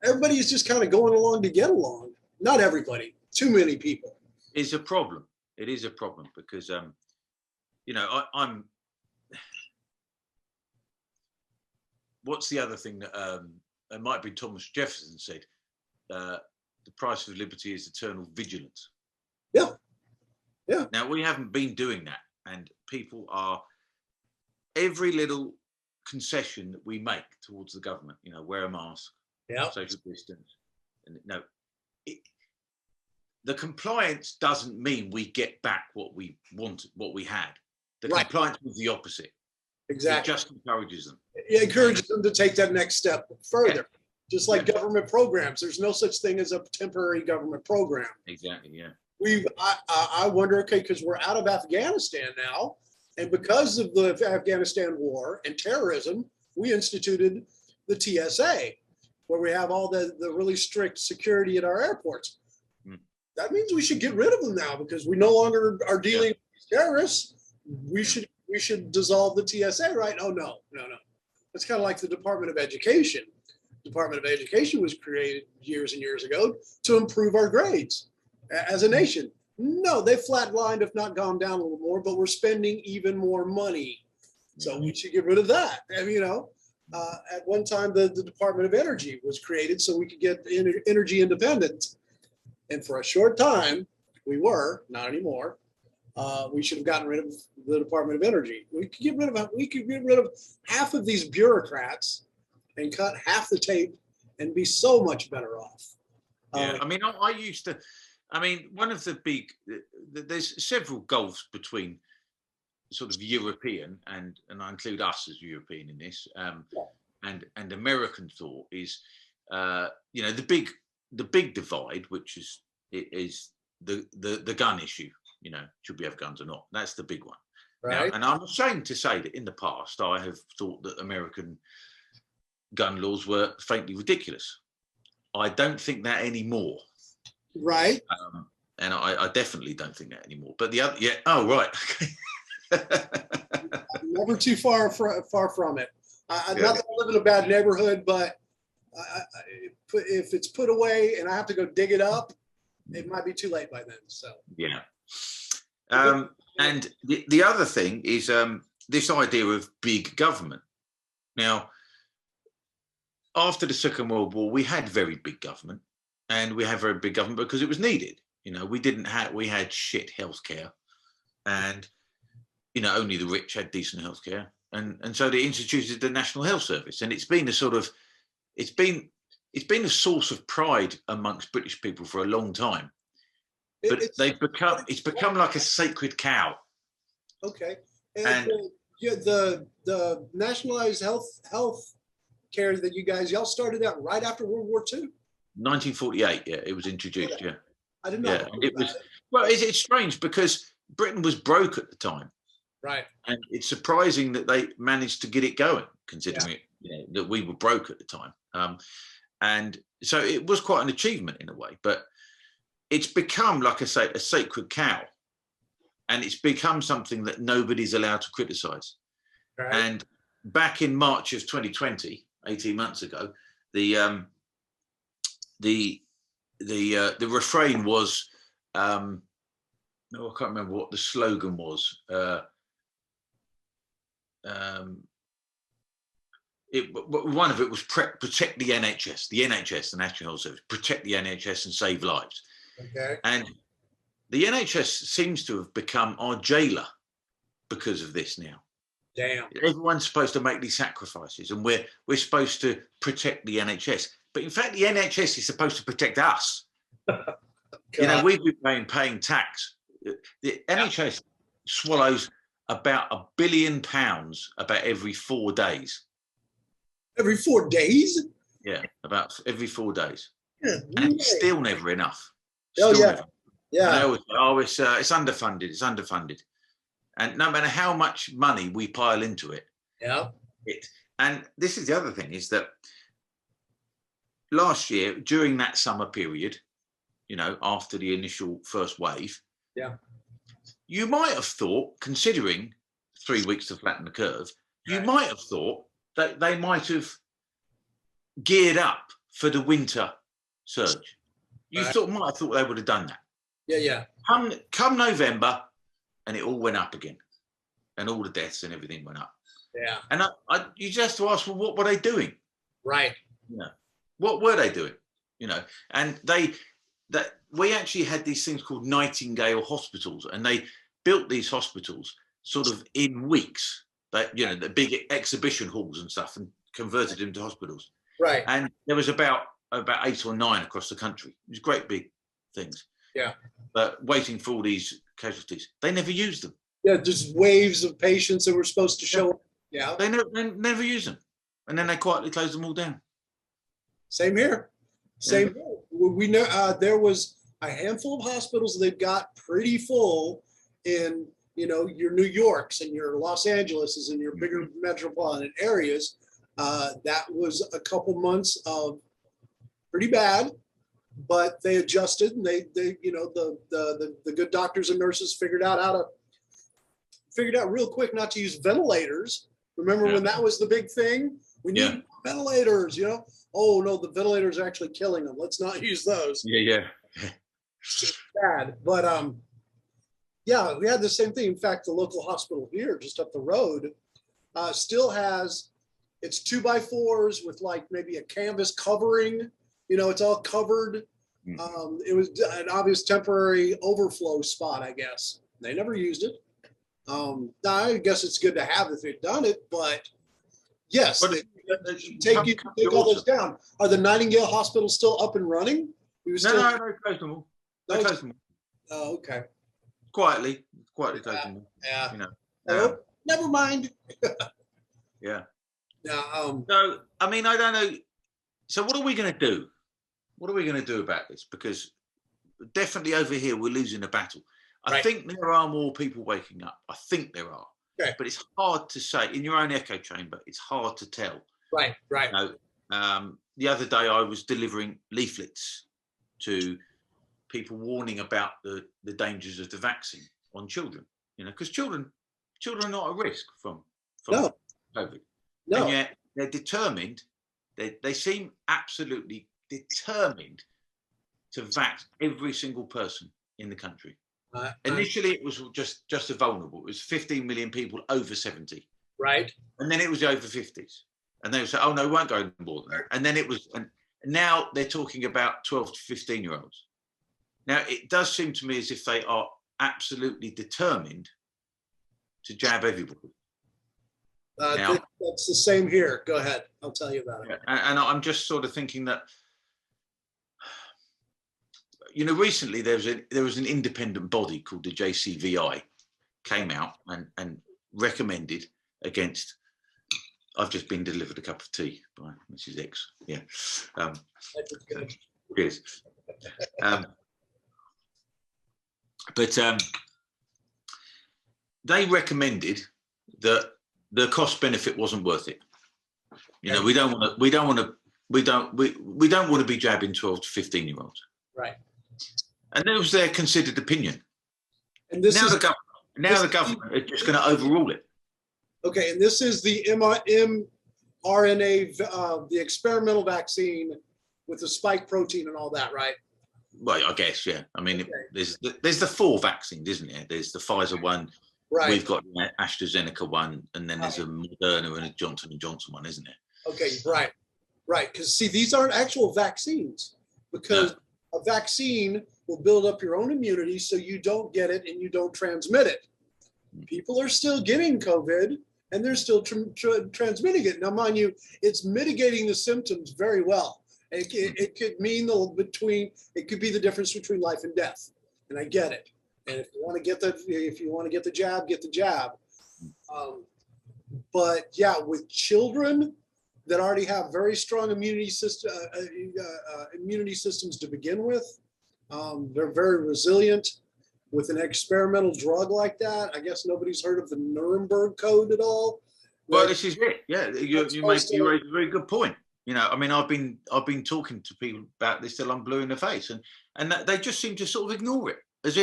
everybody is just kind of going along to get along. Not everybody, too many people. It's a problem. It is a problem because, I'm, what's the other thing that, it might be Thomas Jefferson said, the price of liberty is eternal vigilance. Yeah. Yeah. Now we haven't been doing that, and people are, every little concession that we make towards the government, wear a mask, social distance, and the compliance doesn't mean we get back what we wanted, what we had. The compliance was the opposite. Exactly. It just encourages them. It encourages them to take that next step further. Just like government programs, there's no such thing as a temporary government program. Exactly. Yeah. I wonder, because we're out of Afghanistan now, and because of the Afghanistan war and terrorism, we instituted the TSA, where we have all the really strict security at our airports. That means we should get rid of them now because we no longer are dealing with terrorists. We should dissolve the TSA, right? Oh, no. It's kind of like the Department of Education. The Department of Education was created years and years ago to improve our grades as a nation. No, they flatlined, if not gone down a little more, but we're spending even more money. So we should get rid of that. And, at one time, the Department of Energy was created so we could get energy independence. And for a short time, we were, not anymore. We should have gotten rid of the Department of Energy. We could get rid of half of these bureaucrats and cut half the tape and be so much better off. Yeah, I used to. One of the big, there's several gulfs between sort of European and I include us as European in this, and American thought is, the big divide, which is the gun issue. Should we have guns or not? That's the big one. Right. Now, and I'm ashamed to say that in the past I have thought that American gun laws were faintly ridiculous. I don't think that anymore. Right. And I definitely don't think that anymore. But the other, oh right, okay. Never too far from it. Not that I live in a bad neighborhood, but if it's put away and I have to go dig it up, it might be too late by then. So yeah. And the other thing is this idea of big government. Now, after the Second World War, we had very big government, and we had very big government because it was needed. We had shit healthcare, and only the rich had decent healthcare, and so they instituted the National Health Service, and it's been a source of pride amongst British people for a long time. But it's become like a sacred cow. Okay. And the nationalized health care that y'all started out right after World War II? 1948, yeah, it was introduced, yeah. I didn't know. Yeah, and it was, well, it's strange because Britain was broke at the time. Right. And it's surprising that they managed to get it going, considering that we were broke at the time. And so it was quite an achievement in a way, but it's become, like I say, a sacred cow, and it's become something that nobody's allowed to criticize. Right. And back in March of 2020, 18 months ago, the refrain was, no, I can't remember what the slogan was. one of it was protect the NHS, the National Health Service, protect the NHS and save lives. Okay. And the NHS seems to have become our jailer because of this now. Damn. Everyone's supposed to make these sacrifices, and we're supposed to protect the NHS. But in fact, the NHS is supposed to protect us. You know, we've been paying tax. The NHS swallows about £1 billion about every 4 days. Every 4 days? Yeah, about every 4 days. Yeah, and it's still never enough. Oh, Still yeah. never. Yeah. And they always say, oh, it's underfunded. It's underfunded. And no matter how much money we pile into it, and this is the other thing, is that last year, during that summer period, you know, after the initial first wave, you might have thought, considering 3 weeks to flatten the curve, you might have thought that they might have geared up for the winter surge. You might have thought they would have done that. Yeah. Come November, and it all went up again, and all the deaths and everything went up. Yeah. And you just have to ask, well, what were they doing? Right. You know, what were they doing? You know, and we actually had these things called Nightingale hospitals, and they built these hospitals sort of in weeks. You know, the big exhibition halls and stuff, and converted them to hospitals. Right. And there was about 8 or 9 across the country. It was great big things. Yeah. But waiting for all these casualties, they never used them. Yeah, just waves of patients that were supposed to show up. Yeah. They never used them, and then they quietly closed them all down. Same here. Same here. We know there was a handful of hospitals that got pretty full in, you know, your New Yorks and your Los Angeleses and your bigger metropolitan areas. That was a couple months of pretty bad, but they adjusted, and they you know, the good doctors and nurses figured out real quick not to use ventilators. Remember when that was the big thing? We need ventilators, you know? Oh no, the ventilators are actually killing them. Let's not use those. Yeah. It's bad. But yeah, we had the same thing. In fact, the local hospital here just up the road still has, it's 2x4s with like maybe a canvas covering, you know, it's all covered. It was an obvious temporary overflow spot, I guess. They never used it. Now, I guess it's good to have if they've done it, but yes, take all those down. Are the Nightingale hospitals still up and running? No, closed them all. They closed them all. Oh, okay. Quietly closed them all. Yeah. You know. Never mind. Yeah. No. So, I mean, I don't know. So what are we going to do? What are we going to do about this? Because definitely over here, we're losing the battle. I think there are more people waking up. I think there are. Okay. But it's hard to say. In your own echo chamber, it's hard to tell. Right. You know, the other day, I was delivering leaflets to people warning about the dangers of the vaccine on children. You know, because children are not at risk from COVID. No. And yet they're determined. They seem absolutely determined to vax every single person in the country. Initially, it was just the vulnerable. It was 15 million people over 70. Right. And then it was the over 50s. And they would say, oh, no, we won't go more than that. And then it was, and now they're talking about 12 to 15-year-olds. Now, it does seem to me as if they are absolutely determined to jab everybody. That's the same here. Go ahead. I'll tell you about it. And I'm just sort of thinking that, you know, recently there was an independent body called the JCVI came out and recommended against. I've just been delivered a cup of tea by Mrs. X. Yeah. Yes. But they recommended that the cost benefit wasn't worth it. You know, we don't want to be jabbing 12 to 15-year-olds. Right. And that was their considered opinion. And this now the government is just going to overrule it. Okay, and this is the mRNA, the experimental vaccine with the spike protein and all that, right? Well, I guess, yeah. I mean, there's the 4 vaccines, isn't there? There's the Pfizer one. Right. We've got the AstraZeneca one, and then there's a Moderna and a Johnson & Johnson one, isn't there? Okay, right, right. Because see, these aren't actual vaccines, because a vaccine will build up your own immunity so you don't get it and you don't transmit it. People are still getting COVID and they're still transmitting it. Now, mind you, it's mitigating the symptoms very well. It could mean it could be the difference between life and death, and I get it. And if you want to get the jab, get the jab. But yeah, with children that already have very strong immunity systems to begin with, they're very resilient. With an experimental drug like that, I guess nobody's heard of the Nuremberg Code at all. Well, this is it. Yeah, you raised a very good point. You know, I mean, I've been talking to people about this till I'm blue in the face, and they just seem to sort of ignore it, as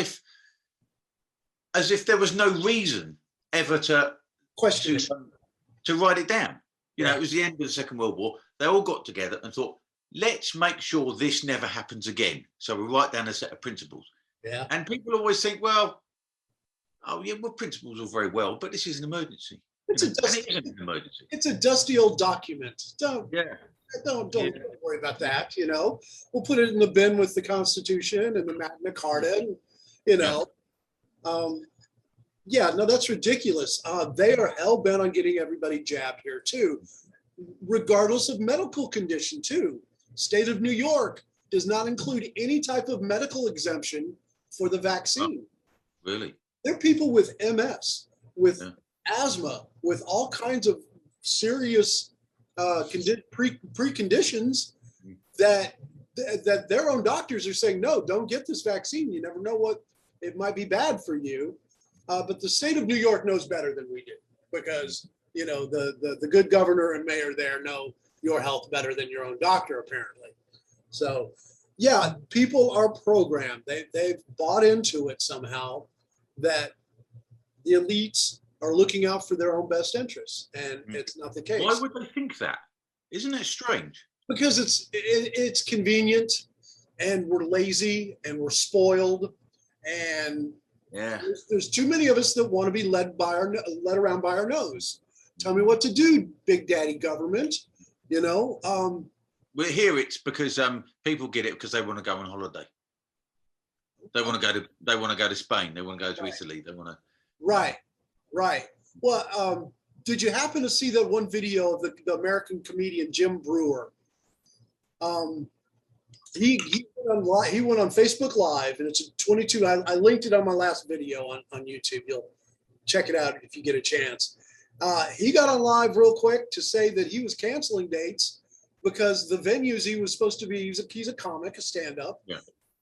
if there was no reason ever to question to write it down. You know, it was the end of the Second World War. They all got together and thought, let's make sure this never happens again. So we write down a set of principles. Yeah. And people always think, well, principles are very well, but this is an emergency. It isn't an emergency. It's a dusty old document. Don't worry about that. You know, we'll put it in the bin with the Constitution and the Magna Carta. You know, no, that's ridiculous. They are hell bent on getting everybody jabbed here too, regardless of medical condition too. State of New York does not include any type of medical exemption for the vaccine. Oh, really? There are people with MS, with asthma, with all kinds of serious preconditions that their own doctors are saying, no, don't get this vaccine. You never know what it might be bad for you. But the state of New York knows better than we do, because you know the good governor and mayor there know your health better than your own doctor, apparently. So yeah, people are programmed. They've bought into it somehow that the elites are looking out for their own best interests, and it's not the case. Why would they think that? Isn't it strange? Because it's convenient, and we're lazy, and we're spoiled, and there's too many of us that want to be led around by our nose. Tell me what to do, Big Daddy government. You know. Well, here it's because people get it because they want to go on holiday. They want to go to Spain. They want to go to Italy. They want to. Right. Well, did you happen to see that one video of the American comedian Jim Brewer? He went on Facebook Live, and it's 22. I linked it on my last video on YouTube. You'll check it out if you get a chance. He got on live real quick to say that he was canceling dates because the venues he was supposed to be, he's a comic, a stand-up,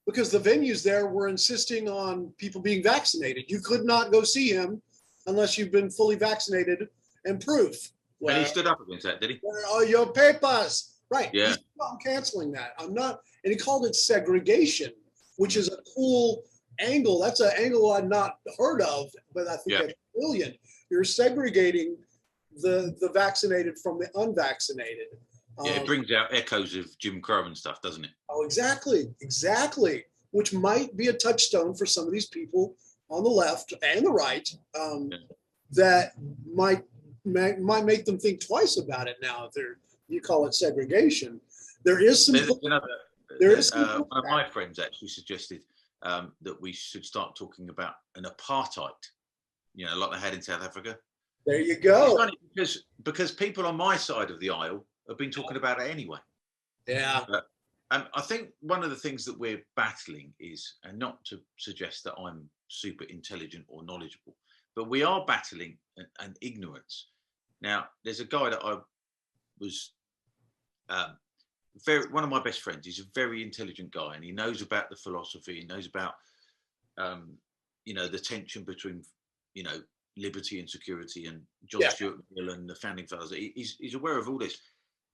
because the venues there were insisting on people being vaccinated. You could not go see him unless you've been fully vaccinated and proof. Well, and he stood up against that, did he? Where are your papers? Right. Yeah. I'm canceling that. I'm not. And he called it segregation, which is a cool angle. That's an angle I've not heard of, but I think that's brilliant. You're segregating the vaccinated from the unvaccinated. Yeah, it brings out echoes of Jim Crow and stuff, doesn't it? Oh, exactly. Which might be a touchstone for some of these people on the left and the right that might make them think twice about it now. If you call it segregation. There is some. One of my friends actually suggested that we should start talking about an apartheid. You know, like they had in South Africa. There you go. It's funny because people on my side of the aisle have been talking about it anyway. Yeah. I think one of the things that we're battling is, and not to suggest that I'm super intelligent or knowledgeable, but we are battling an ignorance. Now, there's a guy that I was one of my best friends. He's a very intelligent guy, and he knows about the philosophy. He knows about the tension between liberty and security, and John Stuart Mill and the founding fathers. He's aware of all this.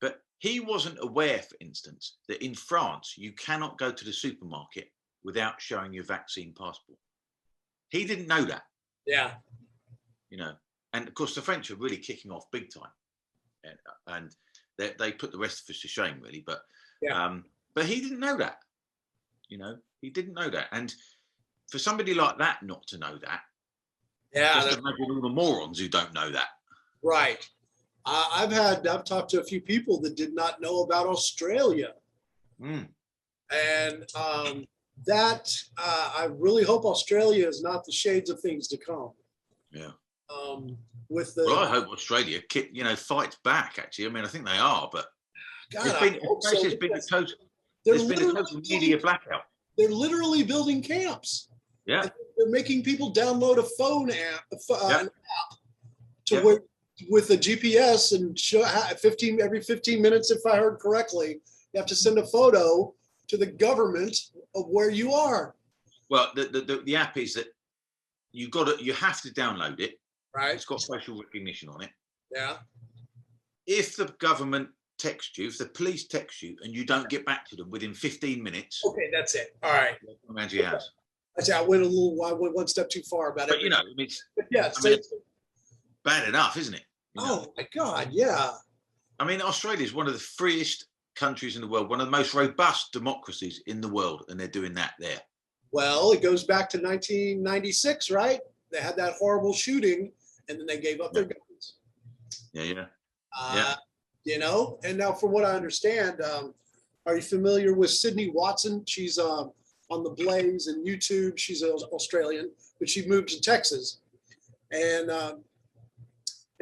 But he wasn't aware, for instance, that in France, you cannot go to the supermarket without showing your vaccine passport. He didn't know that. Yeah. And of course, the French are really kicking off big time. And they put the rest of us to shame, really. But he didn't know that. He didn't know that. And for somebody like that not to know that, just imagine all the morons who don't know that. Right. I've talked to a few people that did not know about Australia. Mm. And I really hope Australia is not the shades of things to come. Yeah. With the, Well, I hope Australia, fights back. Actually, I mean, I think they are, but God, there's been a total media blackout. They're literally building camps. Yeah. They're making people download a phone app, an app to Yeah. where, with a GPS, and show every 15 minutes, if I heard correctly, you have to send a photo to the government of where you are. Well, the app is that you have to download it. Right. It's got facial recognition on it. Yeah. If the government texts you, if the police text you, and you don't get back to them within 15 minutes, Okay, that's it. All right. command your house. I went one step too far about it. But you know, it's it's bad enough, isn't it? You know? Oh my God, yeah. I mean, Australia is one of the freest countries in the world, one of the most robust democracies in the world, and they're doing that there. Well, it goes back to 1996, right? They had that horrible shooting, and then they gave up their guns. Yeah. You know, and now from what I understand, are you familiar with Sydney Watson? She's on the Blaze and YouTube. She's Australian, but she moved to Texas, and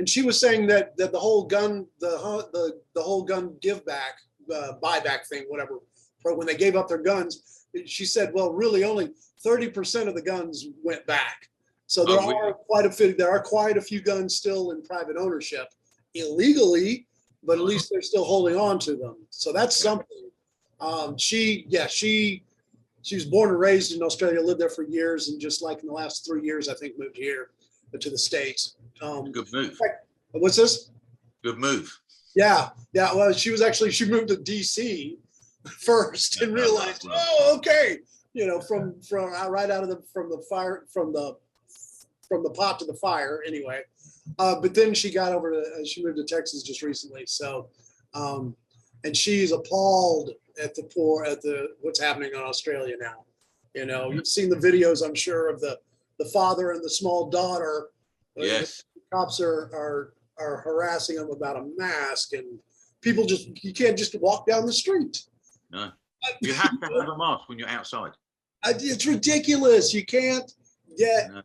she was saying that the whole gun, the whole gun give back, buyback thing, whatever, when they gave up their guns, she said, well, really only 30% of the guns went back. So there are quite a few guns still in private ownership illegally, but at least they're still holding on to them. So that's something. She was born and raised in Australia, lived there for years, and just like in the last 3 years, I think moved here to the States. Good move. What's this? Good move. Yeah. Well, she moved to DC first and realized, oh, okay, you know, from right out of from the fire, from the pot to the fire, anyway. But then she got she moved to Texas just recently. So, and she's appalled at what's happening in Australia now. You know, you've seen the videos, I'm sure, of the father and the small daughter. Yes. The cops are harassing them about a mask, and people you can't just walk down the street. No, you have to have a mask when you're outside. It's ridiculous. You can't get. No.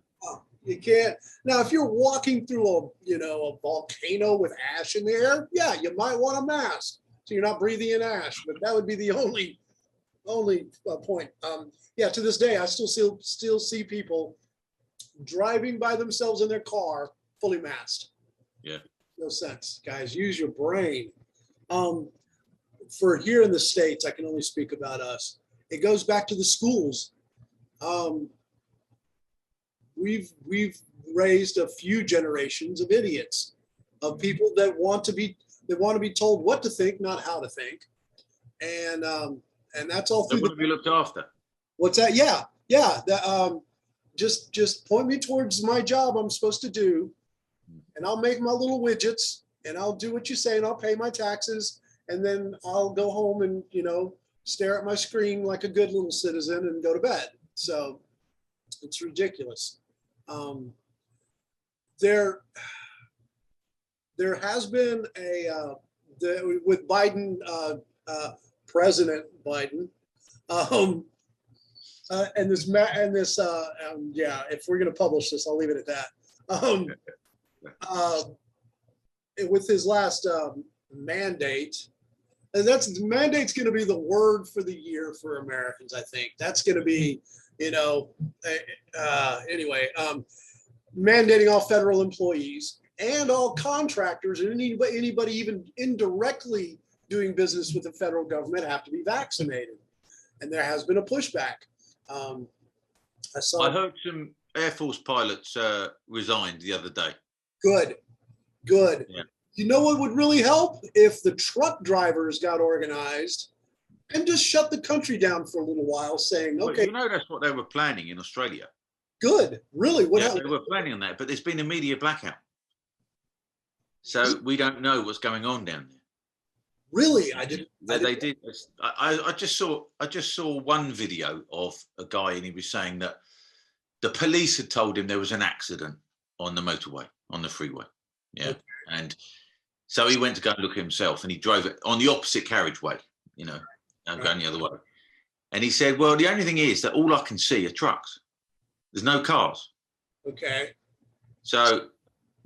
You can't. Now, if you're walking through a volcano with ash in the air, yeah, you might want a mask so you're not breathing in ash. But that would be the only point. Yeah, to this day, I still see people driving by themselves in their car, fully masked. Yeah. No sense, guys. Use your brain. For here in the States, I can only speak about us. It goes back to the schools. We've raised a few generations of idiots, of people that want to be told what to think, not how to think, and that's all through. They want to be looked after. What's that? Yeah. Just point me towards my job I'm supposed to do, and I'll make my little widgets, and I'll do what you say, and I'll pay my taxes, and then I'll go home and stare at my screen like a good little citizen and go to bed. So it's ridiculous. There has been with Biden, President Biden, if we're going to publish this, I'll leave it at that. With his last mandate, and mandate's going to be the word for the year for Americans. I think that's going to be, mandating all federal employees and all contractors and anybody even indirectly doing business with the federal government have to be vaccinated. And there has been a pushback. I heard some Air Force pilots resigned the other day. Good. Yeah. You know what would really help? If the truck drivers got organized and just shut the country down for a little while, saying, okay. Well, that's what they were planning in Australia. Good. Really? They were planning on that, but there's been a media blackout. So we don't know what's going on down there. Really? They did. I just saw one video of a guy, and he was saying that the police had told him there was an accident on the motorway, on the freeway. Yeah. Okay. And So he went to go and look at himself, and he drove it on the opposite carriageway, going the other way. And he said, well, the only thing is that all I can see are trucks. There's no cars. Okay. So,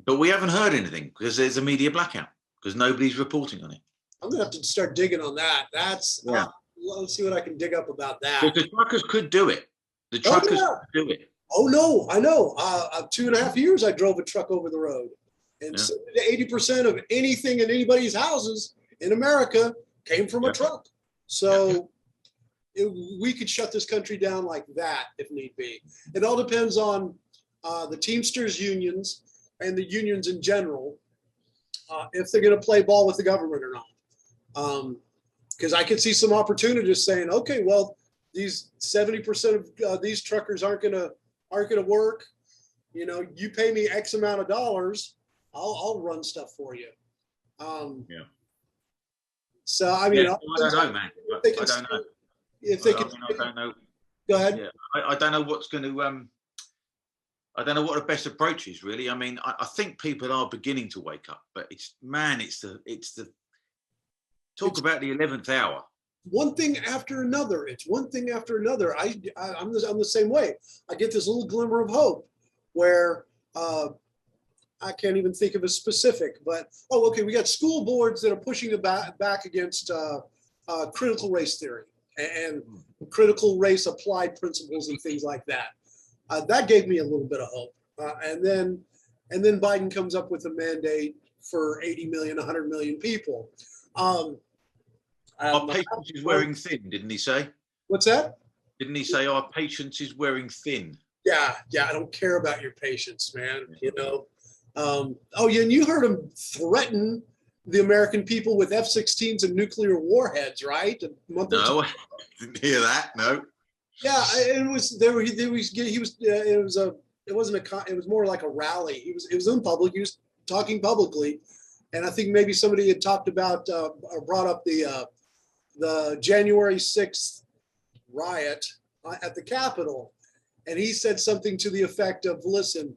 but we haven't heard anything because there's a media blackout because nobody's reporting on it. I'm gonna have to start digging on that. That's let's see what I can dig up about that. But the truckers could do it. The truckers could do it. Oh no, I know. 2.5 years I drove a truck over the road, and 80% of anything in anybody's houses in America came from a truck. So we could shut this country down like that if need be. It all depends on the Teamsters unions and the unions in general, if they're going to play ball with the government or not. Because I could see some opportunists saying, okay, well, these 70% of these truckers aren't going to work. You pay me X amount of dollars, I'll run stuff for you. So I mean, I don't know, man. I don't know. If they can, I don't know. Go ahead. Yeah, I don't know what's going to. I don't know what the best approach is really. I mean, I think people are beginning to wake up, but it's the talk about the 11th hour. One thing after another. It's one thing after another. I'm the same way. I get this little glimmer of hope where I can't even think of a specific, but okay, we got school boards that are pushing back against critical race theory and critical race applied principles and things like that. That gave me a little bit of hope. And then Biden comes up with a mandate for 80 million, 100 million people. Our patience is wearing thin, didn't he say? What's that? Didn't he say our patience is wearing thin? Yeah, I don't care about your patience, man. And you heard him threaten the American people with F-16s and nuclear warheads, right? No, I didn't hear that. No. Yeah, it was there. It was more like a rally. It was in public. He was talking publicly, and I think maybe somebody had talked about or brought up the January 6th riot at the Capitol, and he said something to the effect of, "Listen,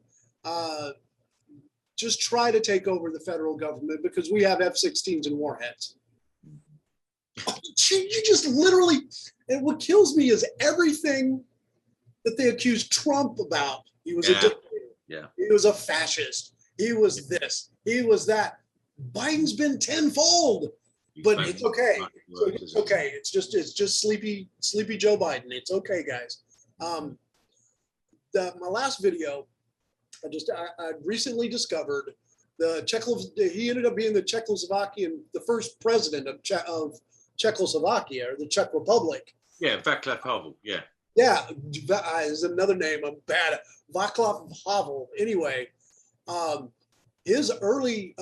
just try to take over the federal government because we have F-16s and warheads." You just literally, and what kills me is everything that they accused Trump about. He was a dictator. Yeah. He was a fascist. He was this. He was that. Biden's been tenfold, but it's okay. It's okay. It's just sleepy Joe Biden. It's okay, guys. My last video, I recently discovered he ended up being the the first president of Czechoslovakia, or the Czech Republic. Yeah, Václav Havel. Yeah. Yeah, is another name. I'm bad at Václav Havel. Anyway, his early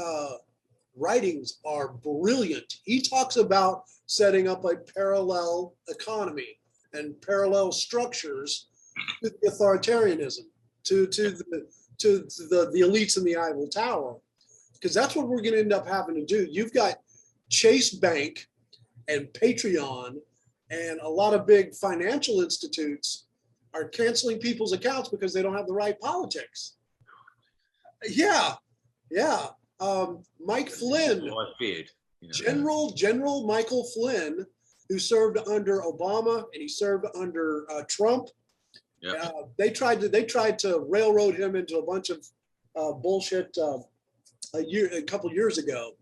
writings are brilliant. He talks about setting up a parallel economy and parallel structures to the authoritarianism, to the elites in the Eiffel Tower, because that's what we're going to end up having to do. You've got Chase Bank and Patreon and a lot of big financial institutes are canceling people's accounts because they don't have the right politics. Yeah. Mike Flynn, I feared, General Michael Flynn, who served under Obama and he served under Trump. Yeah. They tried to railroad him into a bunch of bullshit a couple years ago.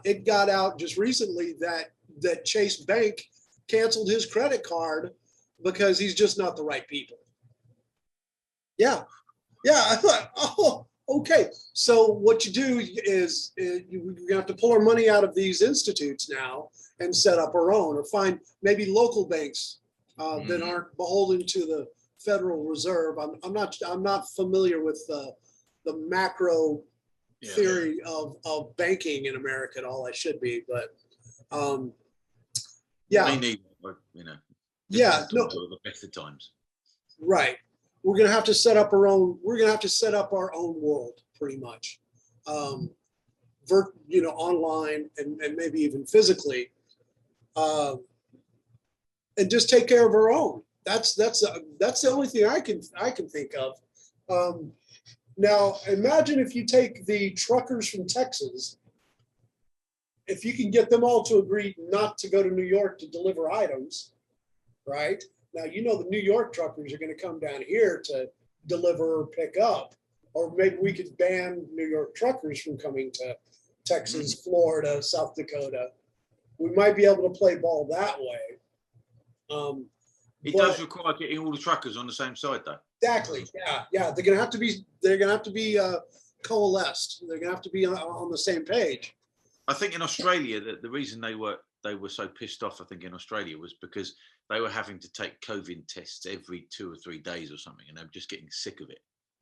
It got out just recently that Chase Bank canceled his credit card because he's just not the right people. Yeah. I thought, oh, okay. So what you do is you're gonna have to pull our money out of these institutes now and set up our own, or find maybe local banks that aren't beholden to the Federal Reserve. I'm not familiar with the macro theory of banking in America at all. I should be, but they need, the best of times. Right. We're gonna have to set up our own. We're gonna have to set up our own world, pretty much, online and maybe even physically, and just take care of our own. That's the only thing I can think of. Now, imagine if you take the truckers from Texas if you can get them all to agree not to go to New York to deliver items, right? Now, you know, the New York truckers are going to come down here to deliver or pick up, or maybe we could ban New York truckers from coming to Texas, Florida, South Dakota. We might be able to play ball that way. It does require getting all the truckers on the same side, though. Exactly. Yeah. Yeah. They're going to have to be, coalesced. They're going to have to be on the same page. I think in Australia, the reason they were so pissed off, I think in Australia, was because they were having to take COVID tests every 2 or 3 days or something, and they were just getting sick of it.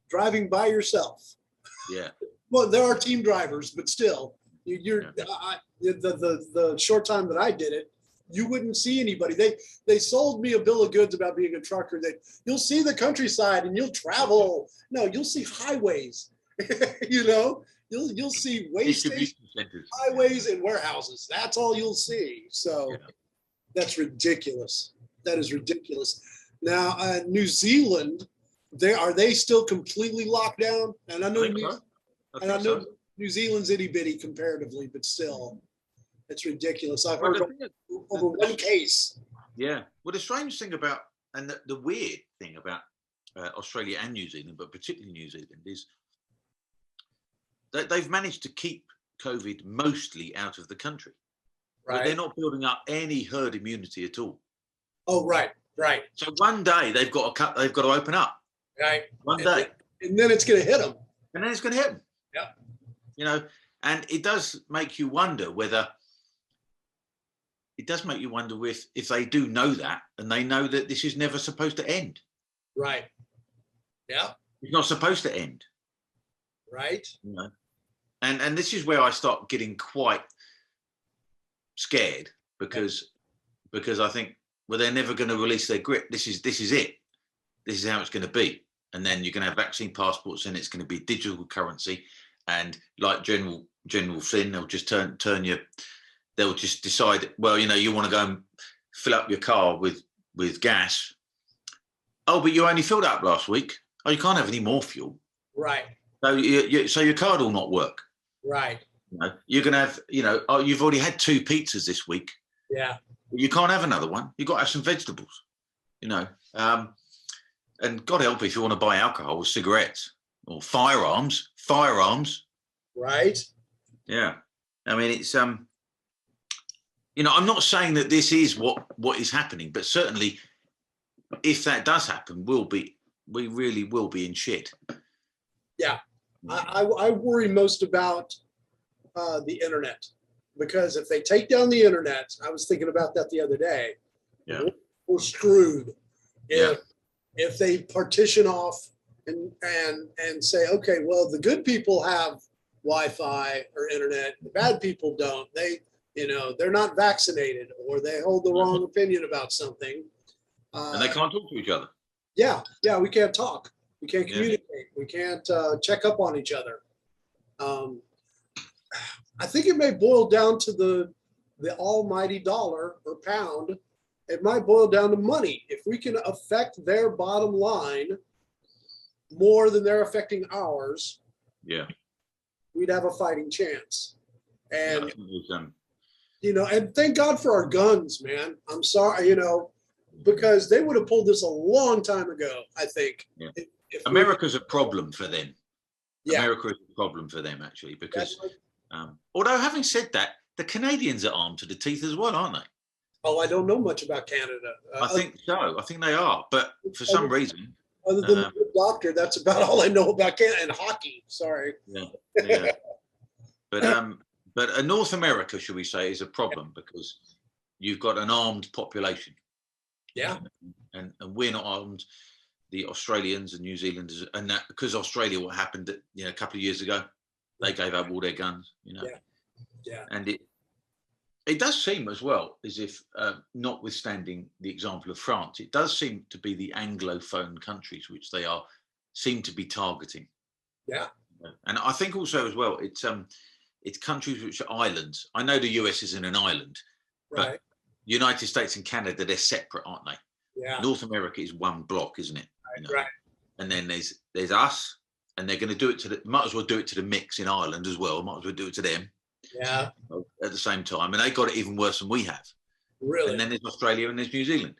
Driving by yourself. Yeah. Well, there are team drivers, but still, the short time that I did it, you wouldn't see anybody. They sold me a bill of goods about being a trucker, that you'll see the countryside and you'll travel. No, you'll see highways. You know, you'll see way stations, highways, and warehouses. That's all you'll see. So that's ridiculous. That is ridiculous. Now, New Zealand, are they still completely locked down? And I know New Zealand's itty bitty comparatively, but still, it's ridiculous. I've heard over one case. Yeah. Well, the strange thing about, and the weird thing about Australia and New Zealand, but particularly New Zealand, is that they've managed to keep COVID mostly out of the country. Right. But they're not building up any herd immunity at all. Oh, right. Right. So one day they've got to open up. Right. One day. And then it's going to hit them. And then it's going to hit them. Yeah. You know, and it does make you wonder if they do know that, and they know that this is never supposed to end. Right. Yeah. It's not supposed to end. Right. You know? And this is where I start getting quite scared, because I think, well, they're never going to release their grip. This is it. This is how it's going to be. And then you're going to have vaccine passports, and it's going to be digital currency. And like General Flynn, they'll just they'll just decide, well, you know, you want to go and fill up your car with gas. Oh, but you only filled up last week. Oh, you can't have any more fuel. Right. So your card will not work. Right. You know, you're going to have, you know, oh, you've already had 2 pizzas this week. Yeah. You can't have another one. You've got to have some vegetables, you know. And God help if you want to buy alcohol or cigarettes or firearms. Right. Yeah. I mean, it's, you know, I'm not saying that this is what is happening, but certainly if that does happen, we really will be in shit. Yeah. I worry most about the internet, because if they take down the internet, I was thinking about that the other day. Yeah. We're screwed. If they partition off and say, okay, well, the good people have Wi-Fi or internet, the bad people don't. They're not vaccinated, or they hold the wrong opinion about something. And they can't talk to each other. Yeah, we can't talk. We can't communicate. We can't check up on each other. I think it may boil down to the almighty dollar or pound. It might boil down to money. If we can affect their bottom line more than they're affecting ours, we'd have a fighting chance. And and thank God for our guns, man. I'm sorry, because they would have pulled this a long time ago, I think. Yeah. If America's a problem for them. Yeah. America is a problem for them, actually, because although having said that, the Canadians are armed to the teeth as well, aren't they? Oh, I don't know much about Canada. I think so. I think they are, but for some reason. Other than the doctor, that's about all I know about Canada, and hockey. Sorry. Yeah. But North America, should we say, is a problem because you've got an armed population. Yeah. And we're not armed. The Australians and New Zealanders, and that because Australia, what happened a couple of years ago, they gave up all their guns. Yeah. And it does seem as well as if, notwithstanding the example of France, it does seem to be the Anglophone countries which they seem to be targeting. Yeah. And I think also as well, it's countries which are islands. I know the US is in an island, right. But United States and Canada, they're separate, aren't they? Yeah. North America is one block, isn't it? Right. And then there's us, and they're going to do it might as well do it to the mix in Ireland as well. Might as well do it to them. Yeah, at the same time, and they got it even worse than we have. really. And then there's Australia and there's New Zealand,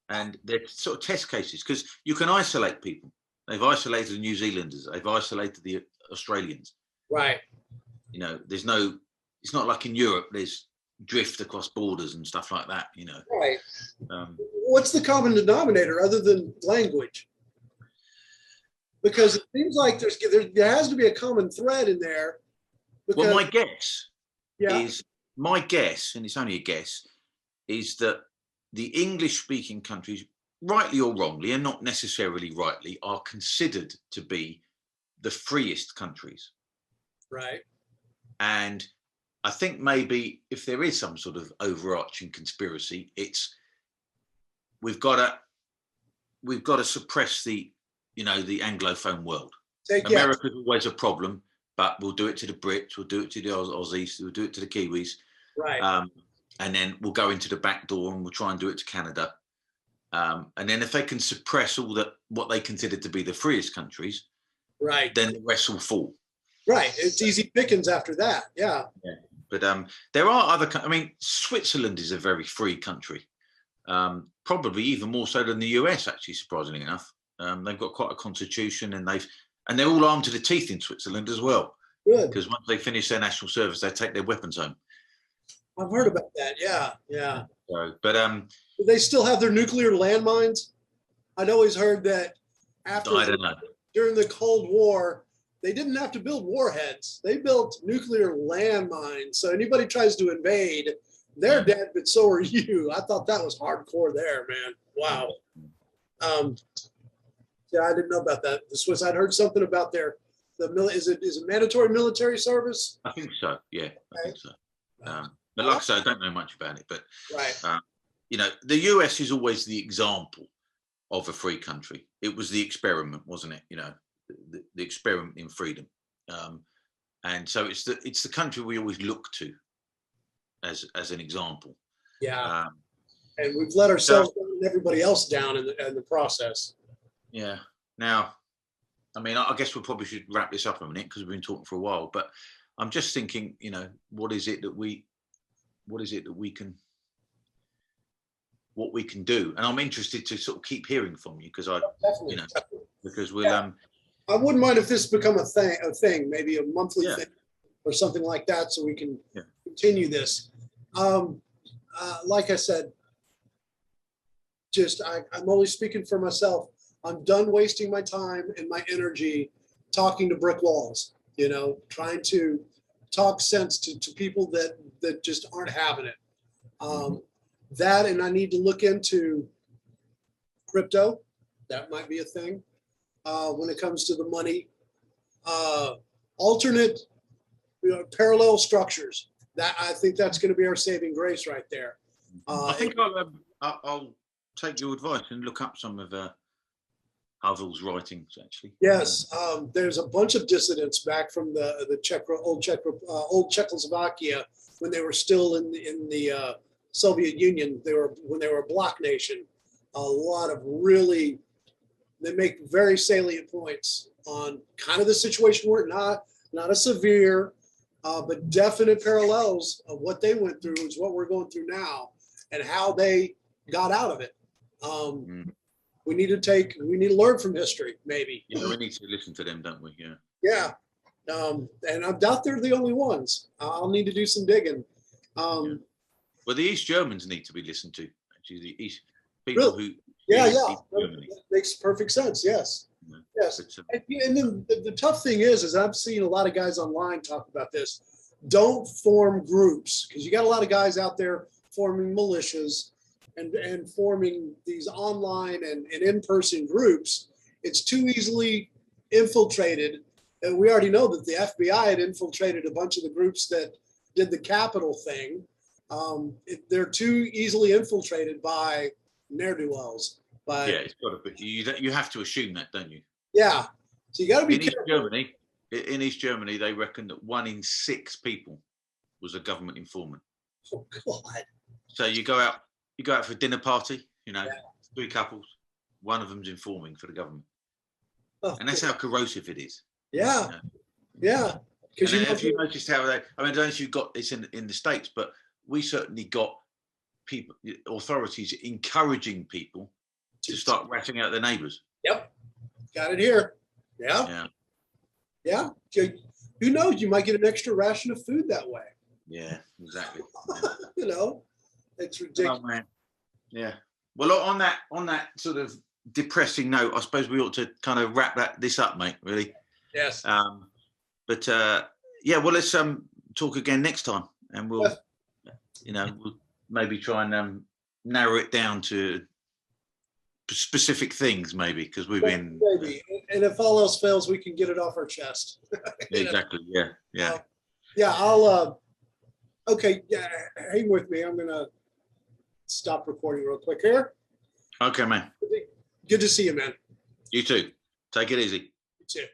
and they're sort of test cases because you can isolate people. They've isolated the New Zealanders. They've isolated the Australians. Right. There's no. It's not like in Europe. There's drift across borders and stuff like that. Right. Um, What's the common denominator other than language? Because it seems like there has to be a common thread in there. Because, well, my guess yeah, is and it's only a guess, is that the English-speaking countries, rightly or wrongly, and not necessarily rightly, are considered to be the freest countries. right. And I think maybe if there is some sort of overarching conspiracy, it's we've got to suppress the Anglophone world. America's always a problem, but we'll do it to the Brits, we'll do it to the Aussies, we'll do it to the Kiwis, Right. and then we'll go into the back door and we'll try and do it to Canada. And then if they can suppress what they consider to be the freest countries, Right. then the rest will fall. Right. It's easy pickings after that. Yeah. But there are other. Switzerland is a very free country, probably even more so than the US. Actually, surprisingly enough, they've got quite a constitution, and they're all armed to the teeth in Switzerland as well. Good. Because once they finish their national service, they take their weapons home. I've heard about that. Yeah. Yeah. So, but Do they still have their nuclear landmines? I'd always heard that I don't know. during the Cold War, they didn't have to build warheads. They built nuclear landmines. So anybody tries to invade, they're dead, but so are you. I thought that was hardcore there, man. Wow. Yeah, I didn't know about that. The Swiss, I'd heard something about is it mandatory military service? I think so. Yeah, I think so. But like I say, I don't know much about it. But right. The US is always the example of a free country. It was the experiment, wasn't it? The experiment in freedom, and so it's the country we always look to as an example. Yeah, and we've let ourselves and everybody else down in the process. Yeah. Now, I guess we probably should wrap this up a minute because we've been talking for a while. But I'm just thinking, what we can do, and I'm interested to sort of keep hearing from you because Definitely. because we'll I wouldn't mind if this become a thing, maybe a monthly thing or something like that, so we can continue this. Like I said, I'm only speaking for myself. I'm done wasting my time and my energy talking to brick walls, trying to talk sense to people that just aren't having it. And I need to look into crypto. That might be a thing. When it comes to the money, alternate, parallel structures. I think that's going to be our saving grace right there. I think I'll take your advice and look up some of Havel's writings. Actually, yes, there's a bunch of dissidents back from the old Czechoslovakia when they were still in the Soviet Union. When they were a bloc nation. A lot of really. They make very salient points on kind of the situation we're not a severe, but definite parallels of what they went through is what we're going through now and how they got out of it. We need to learn from history, maybe. Yeah, we need to listen to them, don't we? Yeah. Yeah. And I doubt they're the only ones. I'll need to do some digging. Well, the East Germans need to be listened to. Actually, the East people really? who. Yeah. That makes perfect sense. Yes. Yes. And then the tough thing is I've seen a lot of guys online talk about this. Don't form groups because you got a lot of guys out there forming militias and forming these online and in-person groups. It's too easily infiltrated. And we already know that the FBI had infiltrated a bunch of the groups that did the Capitol thing. They're too easily infiltrated by ne'er-do-wells. It's got to be. You have to assume that, don't you? Yeah. So you got to be careful. In East Germany, they reckon that 1 in 6 people was a government informant. Oh God. So you go out for a dinner party, 3 couples, one of them's informing for the government. And that's how corrosive it is. Yeah. Yeah. Because And have you noticed how they? I mean, I don't know if you've got this in the States, but we certainly got people, authorities encouraging people to start ratting out their neighbours. Yep, got it here. Yeah. Who knows? You might get an extra ration of food that way. Yeah, exactly. You know, it's ridiculous. Oh, man. Yeah. Well, on that sort of depressing note, I suppose we ought to kind of wrap this up, mate. Really. Yes. But yeah, well, let's talk again next time, and we'll maybe try and narrow it down to specific things, maybe, because we've been maybe. And if all else fails, we can get it off our chest. Exactly. Yeah. I'll. Okay. Yeah. Hang with me. I'm gonna stop recording real quick here. Okay, man. Good to see you, man. You too. Take it easy. You too.